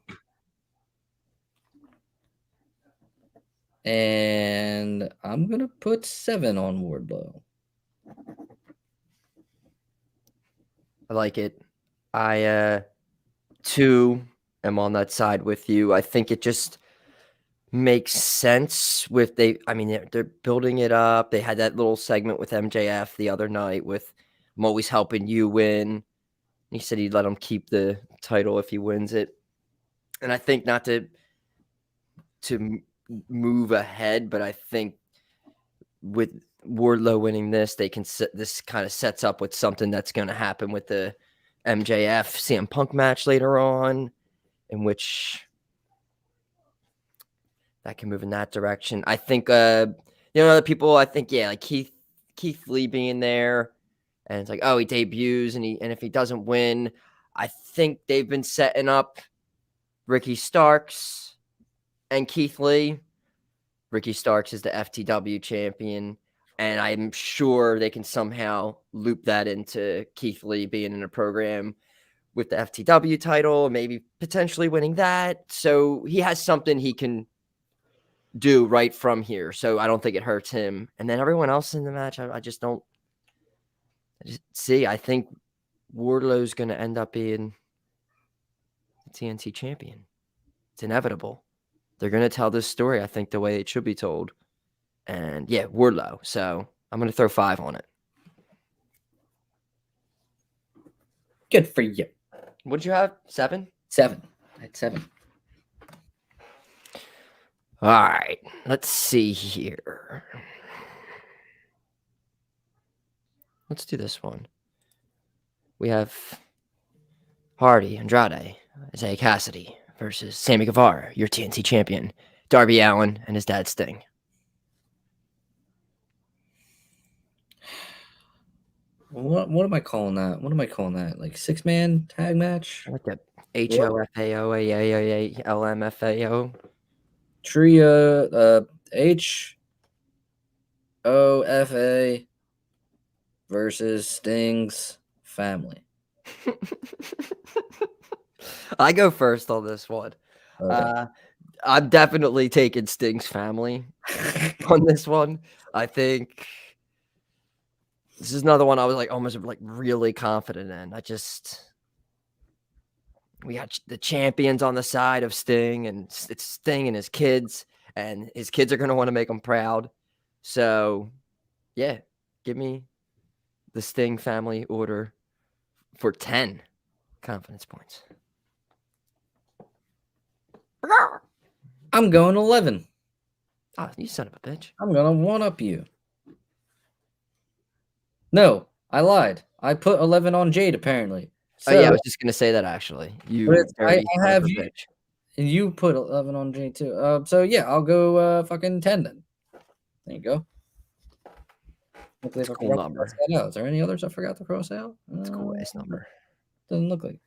S3: And I'm going to put 7 on Wardlow.
S2: I like it. I, too, am on that side with you. I think it just makes sense with they're building it up. They had that little segment with MJF the other night with I'm always helping you win. He said he'd let him keep the title if he wins it. And I think not to move ahead, but I think with Wardlow winning this, this kind of sets up with something that's going to happen with the MJF CM Punk match later on, in which that can move in that direction. I think, other people, I think, like Keith Lee being there, and it's like, oh, he debuts, and if he doesn't win, I think they've been setting up Ricky Starks and Keith Lee. Ricky Starks is the FTW champion, and I'm sure they can somehow loop that into Keith Lee being in a program with the FTW title, maybe potentially winning that. So he has something he can do right from here. So I don't think it hurts him. And then everyone else in the match, I just don't see. I think Wardlow's going to end up being the TNT champion. It's inevitable. They're going to tell this story, I think, the way it should be told. And yeah, Wardlow. So I'm going to throw 5 on it.
S3: Good for you.
S2: What'd you have? 7?
S3: 7. I had 7.
S2: All right. Let's see here. Let's do this one. We have Hardy, Andrade, Isaiah Cassidy versus Sammy Guevara, your TNT champion, Darby Allin, and his dad Sting.
S3: What am I calling that? What am I calling that? Like 6-man tag match?
S2: I like that HOFAO,
S3: Trio, HOFA versus Sting's family.
S2: I go first on this one.
S3: Okay.
S2: I'm definitely taking Sting's family on this one. I think this is another one I was like almost like really confident in. We got the champions on the side of Sting, and it's Sting and his kids are going to want to make him proud. So, yeah, give me the Sting family order for 10 confidence points.
S3: I'm going 11.
S2: Oh, you son of a bitch.
S3: I'm going to one-up you. No, I lied. I put 11 on Jade, apparently.
S2: So, I was just going to say that, actually.
S3: I have you. Bitch. And you put 11 on Jade, too. So, yeah, I'll go fucking 10 then. There you go. Hopefully, if I
S2: cool number.
S3: Is there any others I forgot to cross out?
S2: That's a cool ass number.
S3: Doesn't look like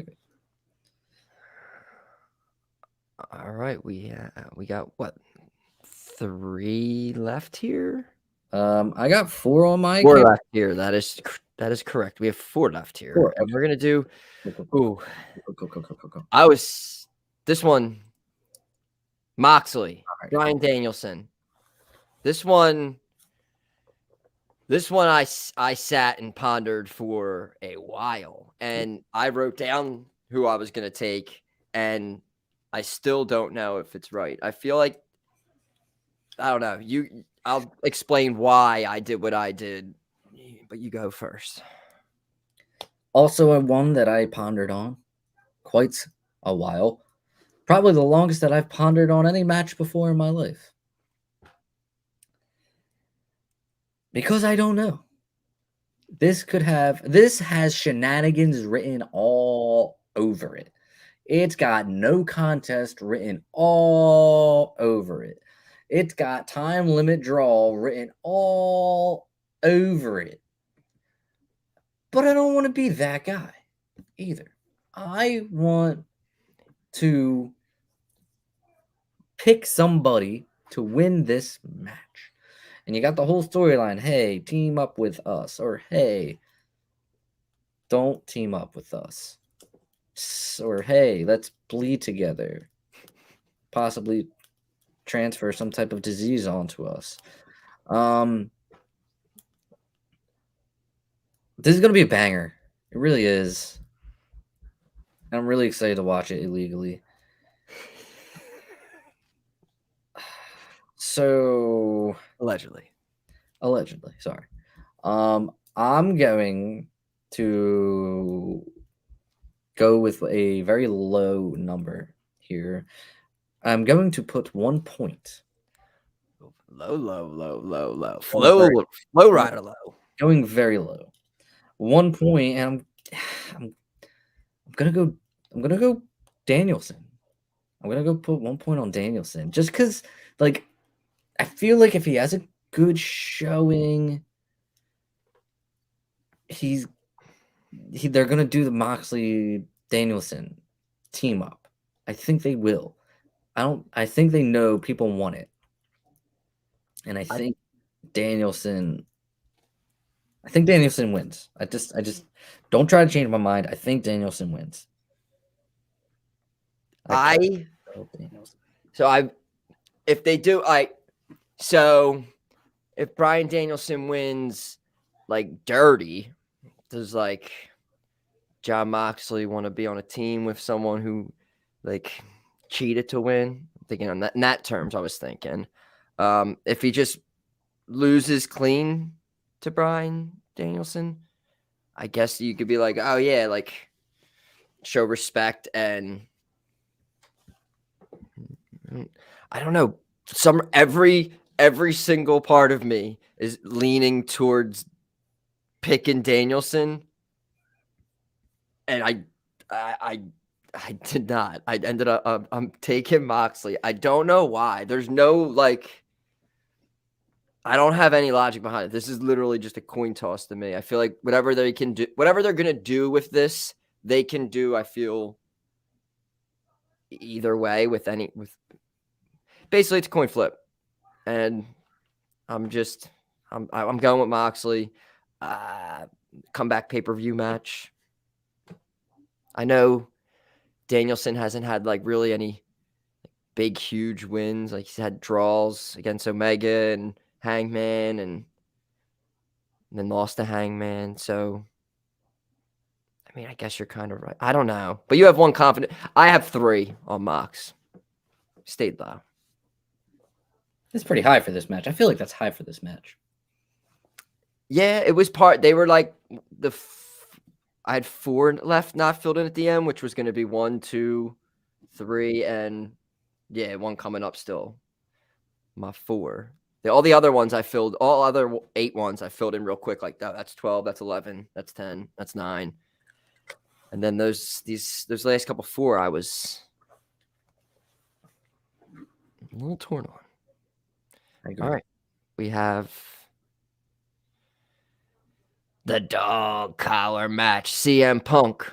S3: it.
S2: All right, we got what, 3 left here?
S3: I got 4 on my
S2: 4 left here. That is correct. We have 4 left here.
S3: 4,
S2: and we're gonna do.
S3: Go.
S2: This one. Moxley, right. Bryan Danielson. This one I sat and pondered for a while, and I wrote down who I was gonna take, and I still don't know if it's right. I feel like, I don't know. I'll explain why I did what I did, but you go first.
S3: Also, one that I pondered on quite a while. Probably the longest that I've pondered on any match before in my life. Because I don't know. This has shenanigans written all over it. It's got no contest written all over it. It's got time limit draw written all over it. But I don't want to be that guy either. I want to pick somebody to win this match. And you got the whole storyline. Hey, team up with us. Or, hey, don't team up with us. Or, hey, let's bleed together. Possibly transfer some type of disease onto us. This is going to be a banger. It really is. I'm really excited to watch it illegally. So
S2: allegedly,
S3: sorry. I'm going to go with a very low number here. I'm going to put 1 point.
S2: Low. Flow rider low.
S3: Going very low. 1 point, and I'm gonna go Danielson. I'm gonna go put 1 point on Danielson just because, like, I feel like if he has a good showing, they're gonna do the Moxley Danielson team up. I think they will. I think they know people want it, and I think Danielson wins. I just don't try to change my mind. I think Danielson wins.
S2: If they do, so if Bryan Danielson wins like dirty, does like Jon Moxley want to be on a team with someone who like cheated to win? I'm thinking on that in that terms, I was thinking. If he just loses clean to Bryan Danielson, I guess you could be like, oh yeah, like show respect. And I don't know, every single part of me is leaning towards picking Danielson, and I did not. I ended up I'm taking Moxley. I don't know why. There's no like, I don't have any logic behind it. This is literally just a coin toss to me. I feel like whatever they can do, whatever they're gonna do with this, they can do. I feel either way with basically it's a coin flip, and I'm going with Moxley. Comeback pay-per-view match. I know Danielson hasn't had like really any big huge wins. Like he's had draws against Omega and Hangman, and then lost to Hangman. So I mean, I guess you're kind of right. I don't know, but you have one confident. I have 3 on Mox. Stayed low.
S3: It's pretty high for this match. I feel like that's high for this match.
S2: Yeah, it was part. They were like I had 4 left not filled in at the end, which was going to be 1, 2, 3, and yeah, 1 coming up still. My 4. All the other ones I filled. All other 8 ones I filled in real quick. Like that's 12. That's 11. That's 10. That's 9. And then those last couple 4, I was a little torn on.
S3: I agree.
S2: All right, we have the dog collar match. CM Punk,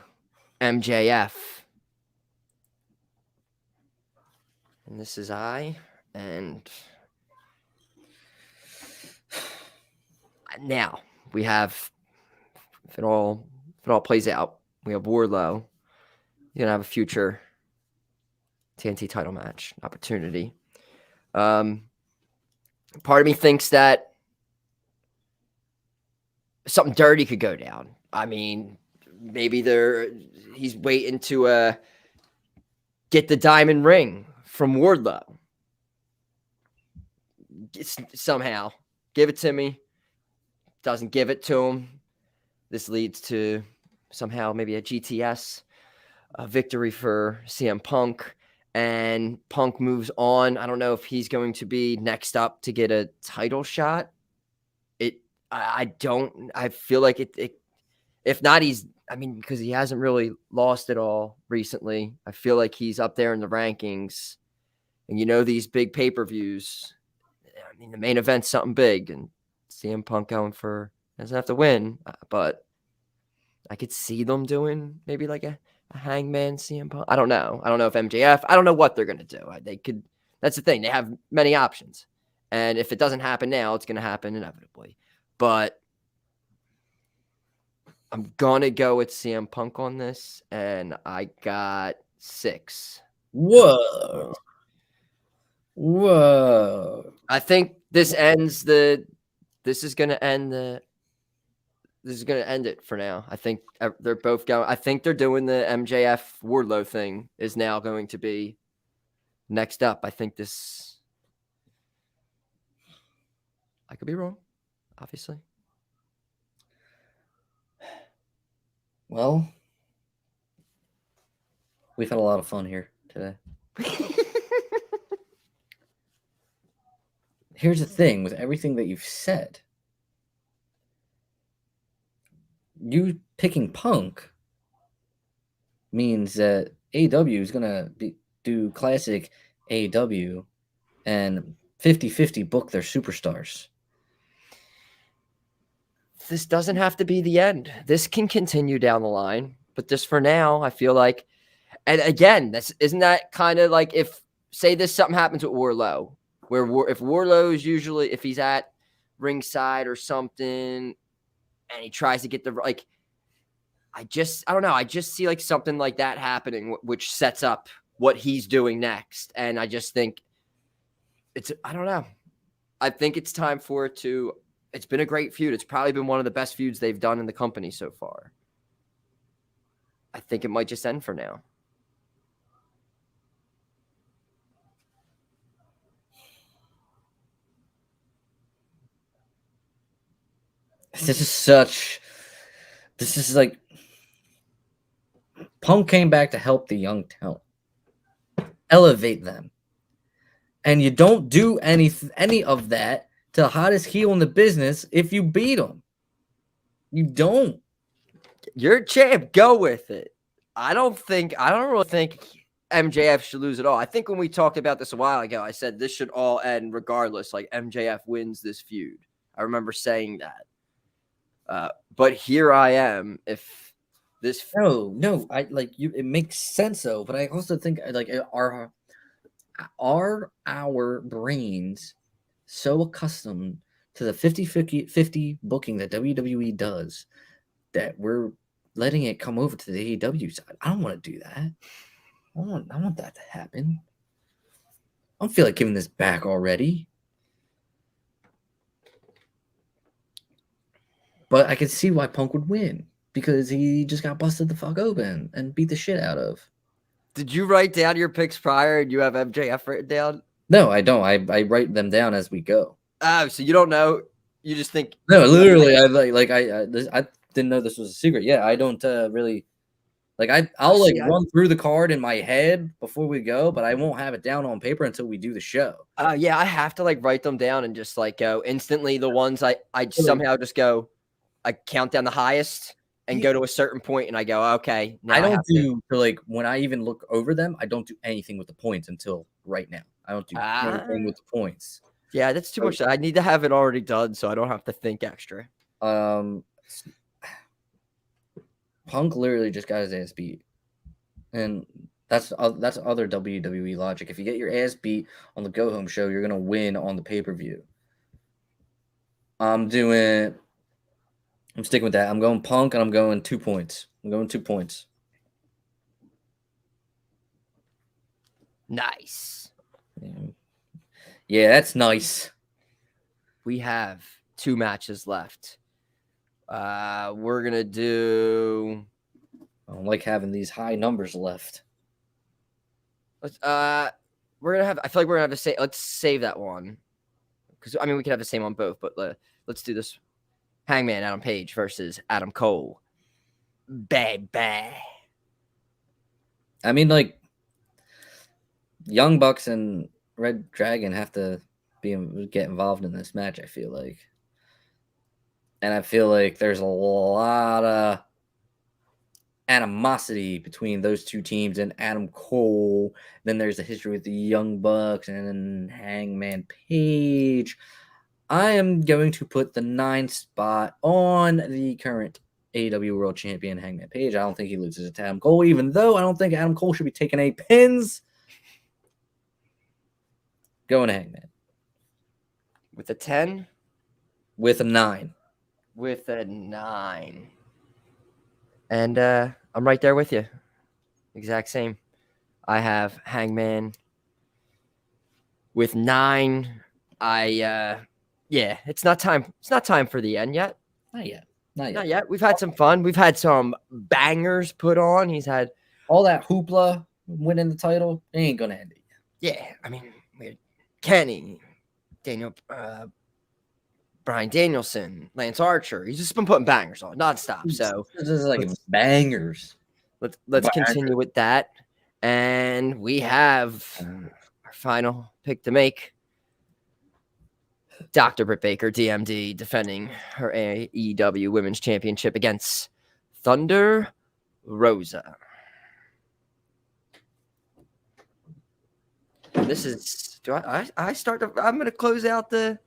S2: MJF. And this is and now we have, if it all plays out, we have Wardlow. He's gonna have a future TNT title match opportunity. Part of me thinks that something dirty could go down. I mean, maybe he's waiting to get the diamond ring from Wardlow. Somehow give it to me. Doesn't give it to him. This leads to somehow maybe a GTS, a victory for CM Punk, and Punk moves on. I don't know if he's going to be next up to get a title shot. I feel like it if not, because he hasn't really lost it all recently. I feel like he's up there in the rankings, and these big pay-per-views. I mean, the main event's something big, and CM Punk doesn't have to win, but I could see them doing maybe like a Hangman CM Punk. I don't know. I don't know if MJF. I don't know what they're gonna do. They could. That's the thing. They have many options, and if it doesn't happen now, it's gonna happen inevitably. But I'm gonna go with CM Punk on this, and I got 6.
S3: Whoa.
S2: I think this ends this is gonna end it for now. I think they're both going. I think they're doing the MJF Wardlow thing is now going to be next up. I think this. I could be wrong, obviously.
S3: Well, we've had a lot of fun here today. Here's the thing with everything that you've said. you picking Punk means that AEW is gonna do classic AEW and 50-50 book their superstars.
S2: This doesn't have to be the end. This can continue down the line, but just for now, I feel like, and again, isn't that kind of like if say this something happens with Wardlow, where if Wardlow is usually if he's at ringside or something, and he tries to get the like, I don't know. I just see like something like that happening, which sets up what he's doing next, and I just think I don't know. I think it's time for it to. It's been a great feud. It's probably been one of the best feuds they've done in the company so far. I think it might just end for now.
S3: This is like Punk came back to help the young talent, elevate them. And you don't do any of that to the hottest heel in the business if you beat him. You don't.
S2: You're a champ. Go with it. I don't really think MJF should lose at all. I think when we talked about this a while ago, I said this should all end regardless. Like MJF wins this feud. I remember saying that. But here I am. If this
S3: no, I like you. It makes sense though, but I also think like are our brains so accustomed to the 50-50 booking that WWE does that we're letting it come over to the AEW side? I don't want to do that. I want that to happen. I don't feel like giving this back already. But I can see why Punk would win because he just got busted the fuck open and beat the shit out of.
S2: Did you write down your picks prior and you have MJF written down?
S3: No, I don't. I write them down as we go.
S2: Oh, so you don't know? You just think?
S3: No, literally, I didn't know this was a secret. Yeah, I don't really like. I'll run through the card in my head before we go, but I won't have it down on paper until we do the show.
S2: Yeah, I have to like write them down and just like go instantly. The ones I somehow just go, I count down the highest and go to a certain point, and I go, okay. Now
S3: I don't do like when I even look over them. I don't do anything with the points until right now. I don't do anything with the points.
S2: Yeah, that's too much. I need to have it already done so I don't have to think extra.
S3: Punk literally just got his ass beat, and that's other WWE logic. If you get your ass beat on the go home show, you're gonna win on the pay-per-view. I'm sticking with that. I'm going Punk, and I'm going 2 points. I'm going 2 points.
S2: Nice.
S3: Yeah, that's nice.
S2: We have 2 matches left. We're gonna do.
S3: I don't like having these high numbers left.
S2: We're gonna have. I feel like we're gonna have to say. Let's save that one because I mean we could have the same on both, but let's do this. Hangman Adam Page versus Adam Cole. Baby.
S3: I mean, like, Young Bucks and Red Dragon have to get involved in this match, I feel like. And I feel like there's a lot of animosity between those two teams and Adam Cole. Then there's a history with the Young Bucks and then Hangman Page. I am going to put the 9th spot on the current AEW World Champion Hangman Page. I don't think he loses to Adam Cole, even though I don't think Adam Cole should be taking 8 pins. Going to Hangman.
S2: With a 10?
S3: With a 9.
S2: With a 9. And I'm right there with you. Exact same. I have Hangman with 9. Yeah, it's not time. It's not time for the end yet.
S3: Not yet.
S2: Not yet. We've had some fun. We've had some bangers put on. He's had
S3: all that hoopla winning the title. It ain't gonna end it
S2: yet. Yeah, I mean, we had Kenny, Daniel, Bryan Danielson, Lance Archer. He's just been putting bangers on nonstop. So
S3: this is like bangers.
S2: Let's continue with that. And we have our final pick to make. Dr. Britt Baker, DMD, defending her AEW Women's Championship against Thunder Rosa. And this is, I start to, I'm going to close out the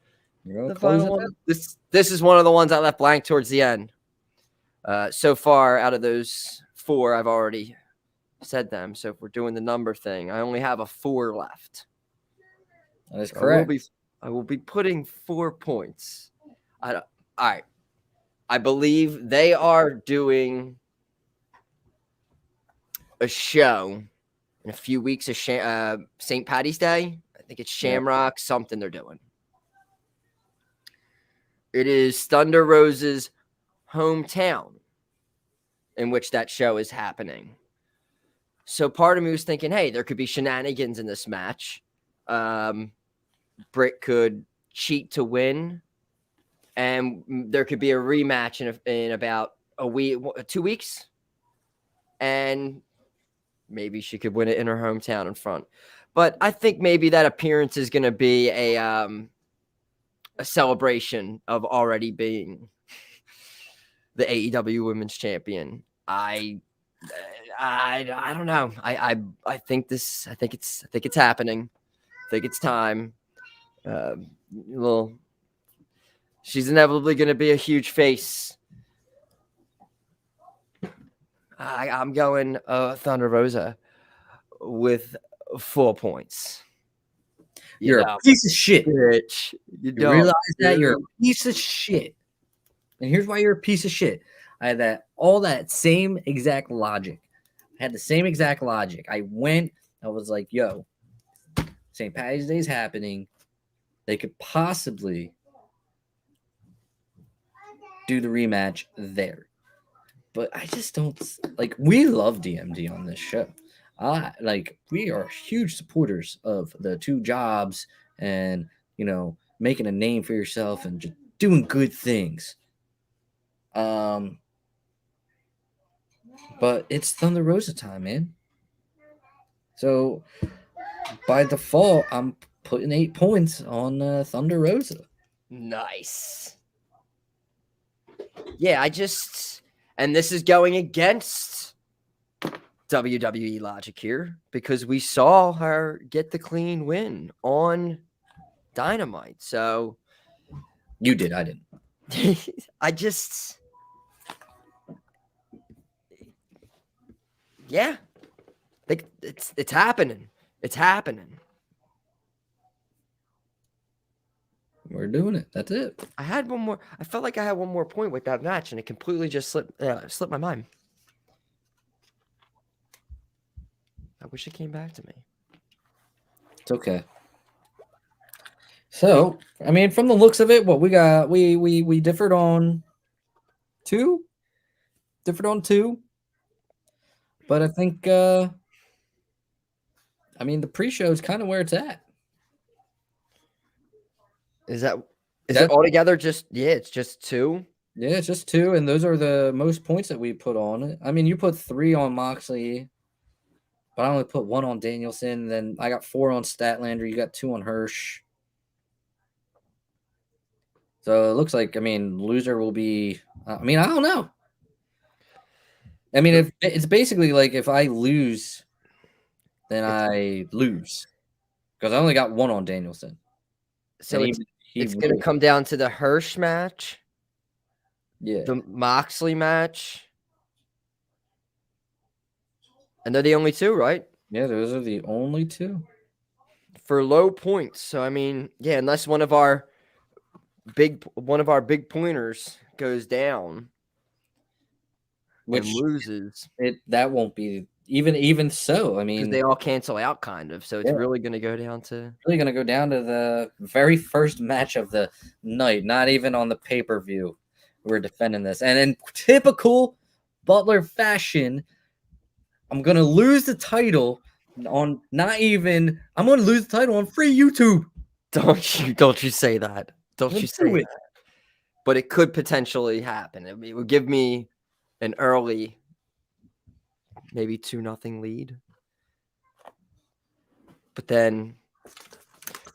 S2: final one. This is one of the ones I left blank towards the end. So far, out of those 4, I've already said them. So if we're doing the number thing, I only have a 4 left.
S3: That is correct.
S2: I will be putting 4 points. All right. I believe they are doing a show in a few weeks of St. Patty's Day. I think it's Shamrock, something they're doing. It is Thunder Rosa's hometown in which that show is happening. So part of me was thinking, hey, there could be shenanigans in this match. Britt could cheat to win, and there could be a rematch in about a week, 2 weeks, and maybe she could win it in her hometown in front. But I think maybe that appearance is going to be a celebration of already being the AEW Women's Champion. I don't know. I think it's happening. I think it's time. She's inevitably going to be a huge face. I'm going Thunder Rosa with 4 points.
S3: You're a piece of shit.
S2: Bitch. You
S3: realize that you're a piece of shit. And here's why you're a piece of shit. I had all that same exact logic. I had the same exact logic. I was like, yo, St. Patty's Day is happening. They could possibly do the rematch there. But I just don't like. We love DMD on this show. We are huge supporters of the 2 jobs and, making a name for yourself and just doing good things. But it's Thunder Rosa time, man. So by default, I'm putting 8 points on Thunder Rosa.
S2: Nice. Yeah, and this is going against WWE logic here because we saw her get the clean win on Dynamite. So
S3: you did, I didn't.
S2: Yeah, it's happening. It's happening.
S3: We're doing it. That's it.
S2: I had one more. I felt like I had one more point with that match, and it completely just slipped my mind. I wish it came back to me.
S3: It's okay. So, I mean, from the looks of it, what we got, we differed on 2. But I think, the pre-show is kind of where it's at.
S2: Is it altogether just, it's just 2?
S3: Yeah, it's just 2, and those are the most points that we put on it. I mean, you put 3 on Moxley, but I only put 1 on Danielson. Then I got 4 on Statlander. You got 2 on Hirsch. So it looks like, loser will be, I don't know. If it's basically like if I lose, then I lose. Because I only got 1 on Danielson.
S2: So it's going to come down to the Hirsch match.
S3: Yeah.
S2: The Moxley match. And they're the only 2, right?
S3: Yeah, those are the only 2.
S2: For low points. So, unless one of our big pointers goes down, which loses,
S3: that won't be even so.
S2: Because they all cancel out, kind of. So it's really going to go down to
S3: the very first match of the night. Not even on the pay-per-view. We're defending this, and in typical Butler fashion, I'm going to lose the title on I'm going to lose the title on free YouTube.
S2: Don't you say that. Don't you say that. But it could potentially happen. It would give me an early, maybe 2-0 lead. But then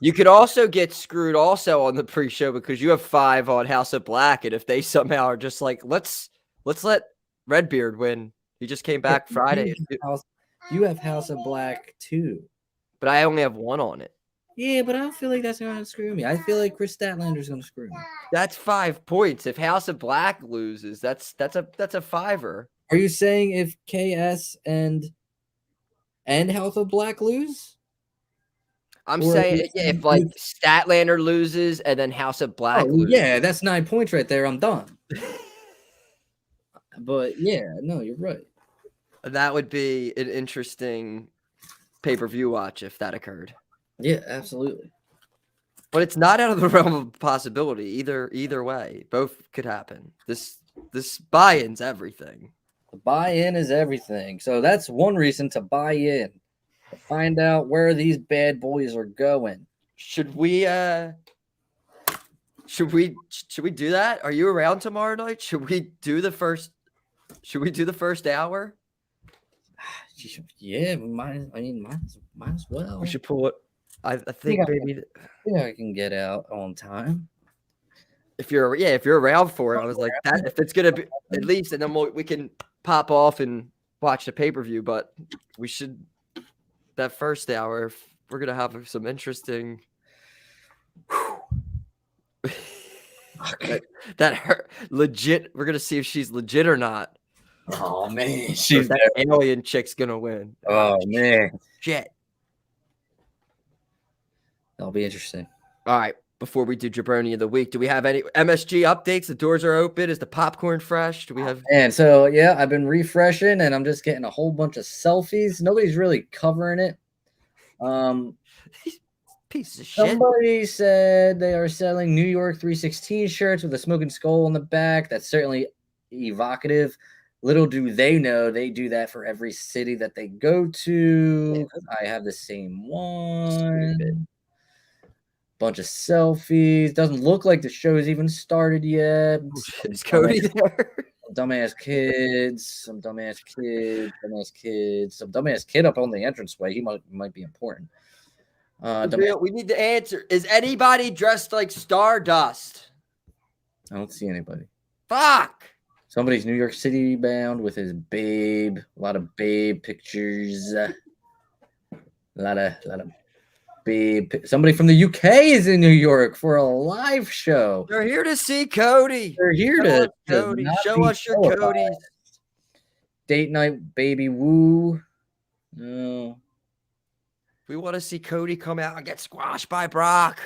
S2: You could also get screwed also on the pre-show because you have 5 on House of Black, and if they somehow are just like, let's let Redbeard win. He just came back Friday.
S3: You have House of Black too.
S2: But I only have 1 on it.
S3: Yeah, but I don't feel like that's going to screw me. I feel like Chris Statlander's going to screw me.
S2: That's 5 points. If House of Black loses, that's a 5er.
S3: Are you saying if KS and House of Black lose?
S2: I'm
S3: Or
S2: saying if like Statlander loses and then House of Black loses.
S3: Yeah, that's 9 points right there. I'm done. But yeah, no, you're right.
S2: That would be an interesting pay-per-view watch if that occurred.
S3: Yeah, absolutely.
S2: But it's not out of the realm of possibility either way. Both could happen. This buy-in's everything.
S3: The buy-in is everything. So that's one reason to buy in. To find out where these bad boys are going.
S2: Should we do that? Are you around tomorrow night? Should we do the first hour?
S3: Yeah, might as well.
S2: We should pull it. I think maybe
S3: I can get out on time.
S2: if you're around for it. I was like that if it's gonna be at least, and then we can pop off and watch the pay-per-view, but we should that first hour if we're gonna have some interesting that hurt legit. We're gonna see if she's legit or not.
S3: Oh man,
S2: She's that alien chick's gonna win.
S3: Oh man,
S2: Shit.
S3: That'll be interesting.
S2: All right. Before we do jaBROni of the week, do we have any MSG updates? The doors are open. Is the popcorn fresh? Do we have?
S3: And so yeah, I've been refreshing, and I'm just getting a whole bunch of selfies. Nobody's really covering it.
S2: Pieces of shit.
S3: Somebody said they are selling New York 316 shirts with a smoking skull on the back. That's certainly evocative. Little do they know, they do that for every city that they go to. I have the same one.
S2: Stupid.
S3: Bunch of selfies. Doesn't look like the show's even started yet.
S2: Is Cody there?
S3: Dumbass kids. Some dumbass kid up on the entranceway. He might be important.
S2: We need to answer. Is anybody dressed like Stardust?
S3: I don't see anybody.
S2: Fuck.
S3: Somebody's New York City bound with his babe. A lot of babe pictures. A lot of babe. Somebody from the UK is in New York for a live show.
S2: They're here to see Cody.
S3: They're here to
S2: Cody. Show us your Codys.
S3: Date night, baby woo. No.
S2: We want to see Cody come out and get squashed by Brock.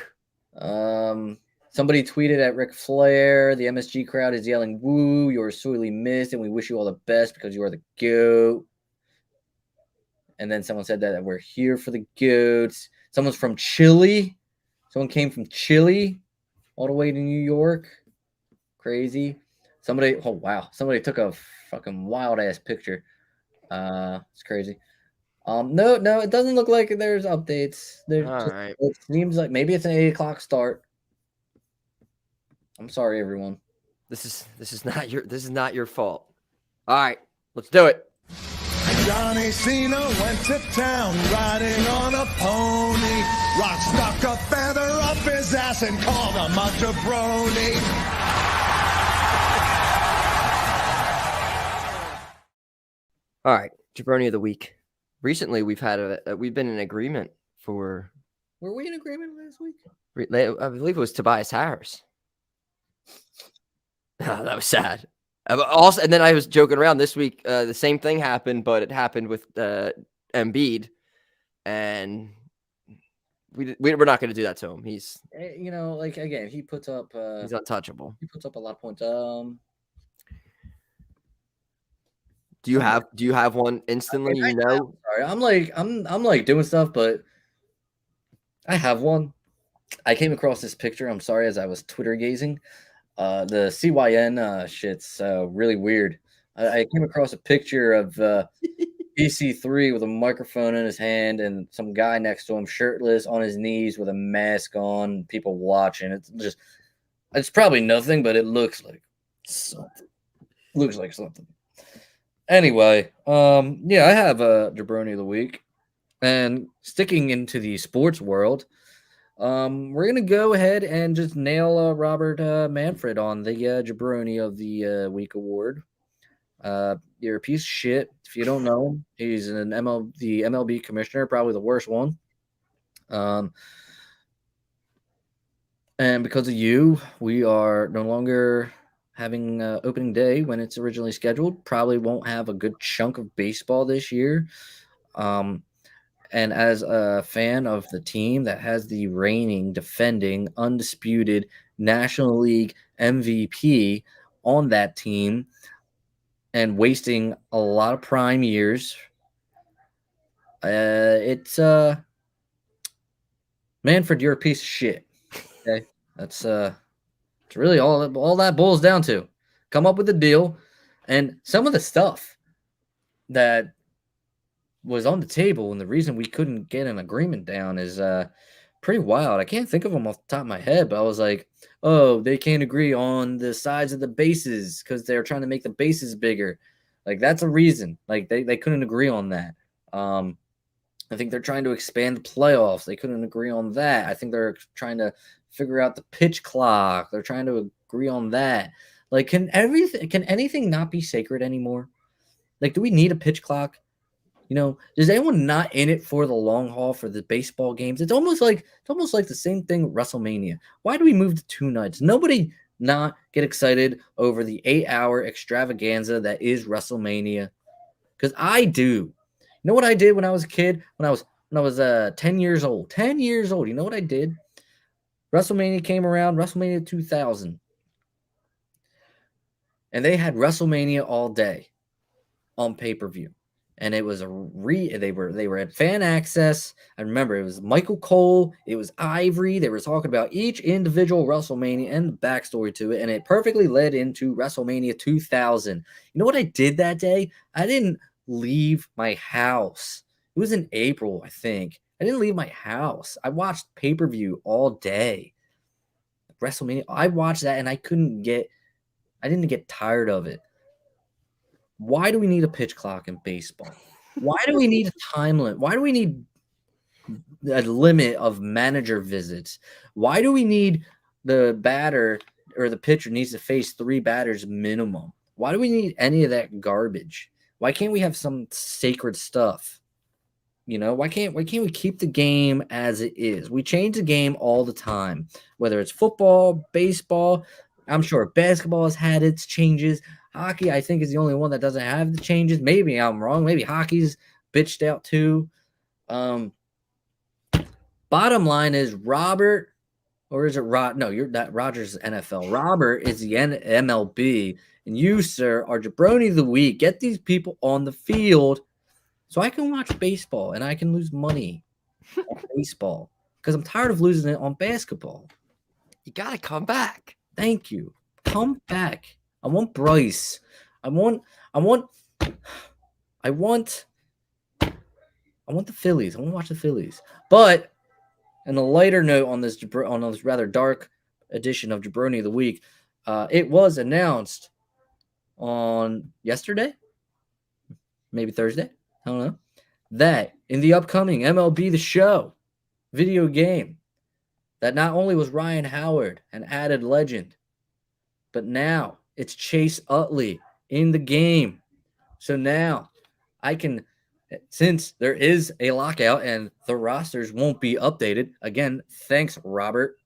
S3: Somebody tweeted at Ric Flair, the MSG crowd is yelling, woo, you're sorely missed, and we wish you all the best because you are the GOAT. And then someone said that we're here for the GOATs. Someone's from Chile. Someone came from Chile all the way to New York. Crazy. Somebody took a fucking wild-ass picture. It's crazy. No, it doesn't look like there's updates.
S2: Right.
S3: It seems like maybe it's an 8 o'clock start. I'm sorry, everyone.
S2: This is not your fault. All right, let's do it.
S1: Johnny Cena went to town riding on a pony. Rock stuck a feather up his ass and called him a jaBROni.
S2: All right, jaBROni of the week. Recently, we've been in agreement for.
S3: Were we in agreement last week?
S2: I believe it was Tobias Harris. Oh, that was sad. Also, and then I was joking around this week. The same thing happened, but it happened with Embiid, and we're not going to do that to him. He's
S3: again, he puts up.
S2: He's untouchable.
S3: He puts up a lot of points.
S2: Do you have one instantly?
S3: Sorry, I'm like doing stuff, but I have one. I came across this picture. I'm sorry, as I was Twitter gazing. The CYN shit's really weird. I came across a picture of EC3 with a microphone in his hand and some guy next to him, shirtless, on his knees with a mask on. People watching. It's probably nothing, but it looks like something. Looks like something. Anyway, I have a jaBROni of the week, and sticking into the sports world, We're gonna go ahead and just nail Robert Manfred on the jaBROni of the week award. You're a piece of shit if you don't know him. He's the MLB commissioner, probably the worst one. And because of you, we are no longer having opening day when it's originally scheduled. Probably won't have a good chunk of baseball this year. And as a fan of the team that has the reigning, defending, undisputed National League MVP on that team and wasting a lot of prime years, it's Manfred, you're a piece of shit. Okay, that's it's really all that boils down to. Come up with a deal, and some of the stuff that was on the table and the reason we couldn't get an agreement down is pretty wild. I can't think of them off the top of my head, but I was like, oh, they can't agree on the size of the bases because they're trying to make the bases bigger. Like, that's a reason. Like, they couldn't agree on that. I think they're trying to expand the playoffs. They couldn't agree on that. I think they're trying to figure out the pitch clock. They're trying to agree on that. Like, can anything not be sacred anymore? Like, do we need a pitch clock? You know, is anyone not in it for the long haul for the baseball games? It's almost like the same thing with WrestleMania. Why do we move to 2 nights? Nobody not get excited over the 8-hour extravaganza that is WrestleMania. Because I do. You know what I did when I was a kid? When I was 10 years old. 10 years old. You know what I did? WrestleMania came around, WrestleMania 2000. And they had WrestleMania all day on pay-per-view. And it was they were at fan access. I remember it was Michael Cole, it was Ivory. They were talking about each individual WrestleMania and the backstory to it, and it perfectly led into WrestleMania 2000. You know what I did that day? I didn't leave my house. It was in April, I think. I didn't leave my house. I watched pay-per-view all day. WrestleMania, I watched that and I didn't get tired of it. Why do we need a pitch clock in baseball? Why do we need a time limit? Why do we need a limit of manager visits? Why do we need the batter or the pitcher needs to face 3 batters minimum? Why do we need any of that garbage? Why can't we have some sacred stuff? You know, why can't we keep the game as it is? We change the game all the time, whether it's football, baseball. I'm sure basketball has had its changes. Hockey, I think, is the only one that doesn't have the changes. Maybe I'm wrong. Maybe hockey's bitched out too. Bottom line is Robert, or is it Rod? No, you're that Rogers is NFL. Robert is the MLB, and you, sir, are jaBROni of the week. Get these people on the field so I can watch baseball and I can lose money on baseball because I'm tired of losing it on basketball.
S2: You gotta come back.
S3: Thank you. Come back. I want Bryce. I want the Phillies. I want to watch the Phillies. But on a lighter note on this rather dark edition of jaBROni of the week, it was announced on yesterday, maybe Thursday, I don't know, that in the upcoming MLB The Show video game, that not only was Ryan Howard an added legend, but now it's Chase Utley in the game. So now I can, since there is a lockout and the rosters won't be updated, again, thanks, Robert,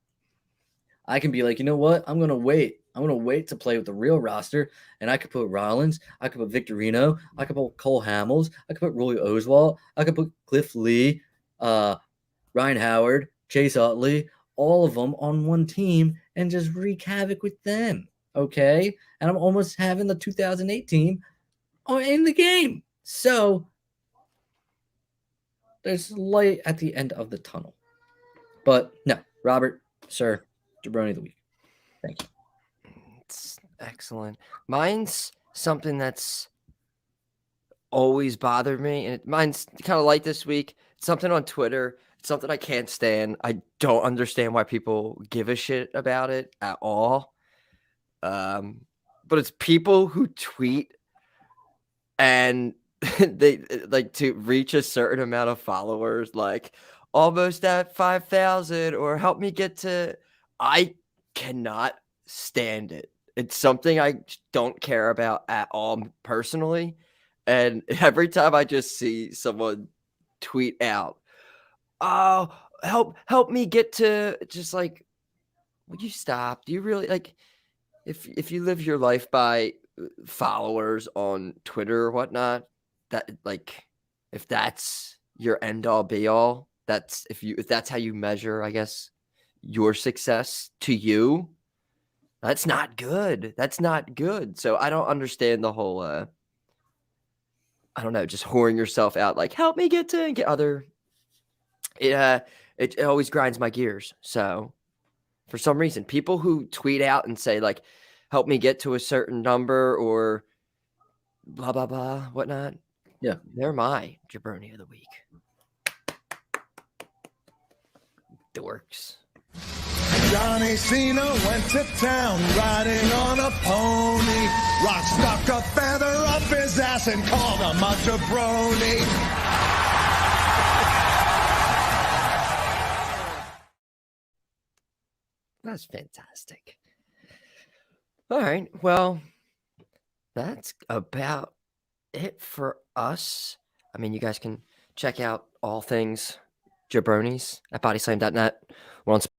S3: I can be like, you know what? I'm going to wait. I'm going to wait to play with the real roster, and I could put Rollins, I could put Victorino, I could put Cole Hamels, I could put Roy Oswalt, I could put Cliff Lee, Ryan Howard, Chase Utley, all of them on one team and just wreak havoc with them. Okay, and I'm almost having the 2008 team in the game. So there's light at the end of the tunnel. But no, Robert, sir, jaBROni of the week. Thank you.
S2: It's excellent. Mine's something that's always bothered me, and mine's kind of like this week. It's something on Twitter. It's something I can't stand. I don't understand why people give a shit about it at all. But it's people who tweet and they like to reach a certain amount of followers, like, almost at 5,000 or help me get to. I cannot stand it. It's something I don't care about at all personally. And every time I just see someone tweet out, oh, help me get to, just like, would you stop? Do you really, like, if you live your life by followers on Twitter or whatnot, that, like, if that's your end all be all, if that's how you measure, I guess, your success to you, that's not good. That's not good. So I don't understand the whole I don't know, just whoring yourself out, like, help me get to, and get other. It always grinds my gears. So for some reason, people who tweet out and say, like, help me get to a certain number or blah blah blah whatnot,
S3: Yeah.
S2: they're my jaBROni of the week. Dorks.
S1: Johnny Cena went to town riding on a pony. Rock stuck a feather up his ass and called him a jaBROni.
S2: That's fantastic. All right. Well, that's about it for us. I mean, you guys can check out all things jaBROnis at bodyslam.net. We're on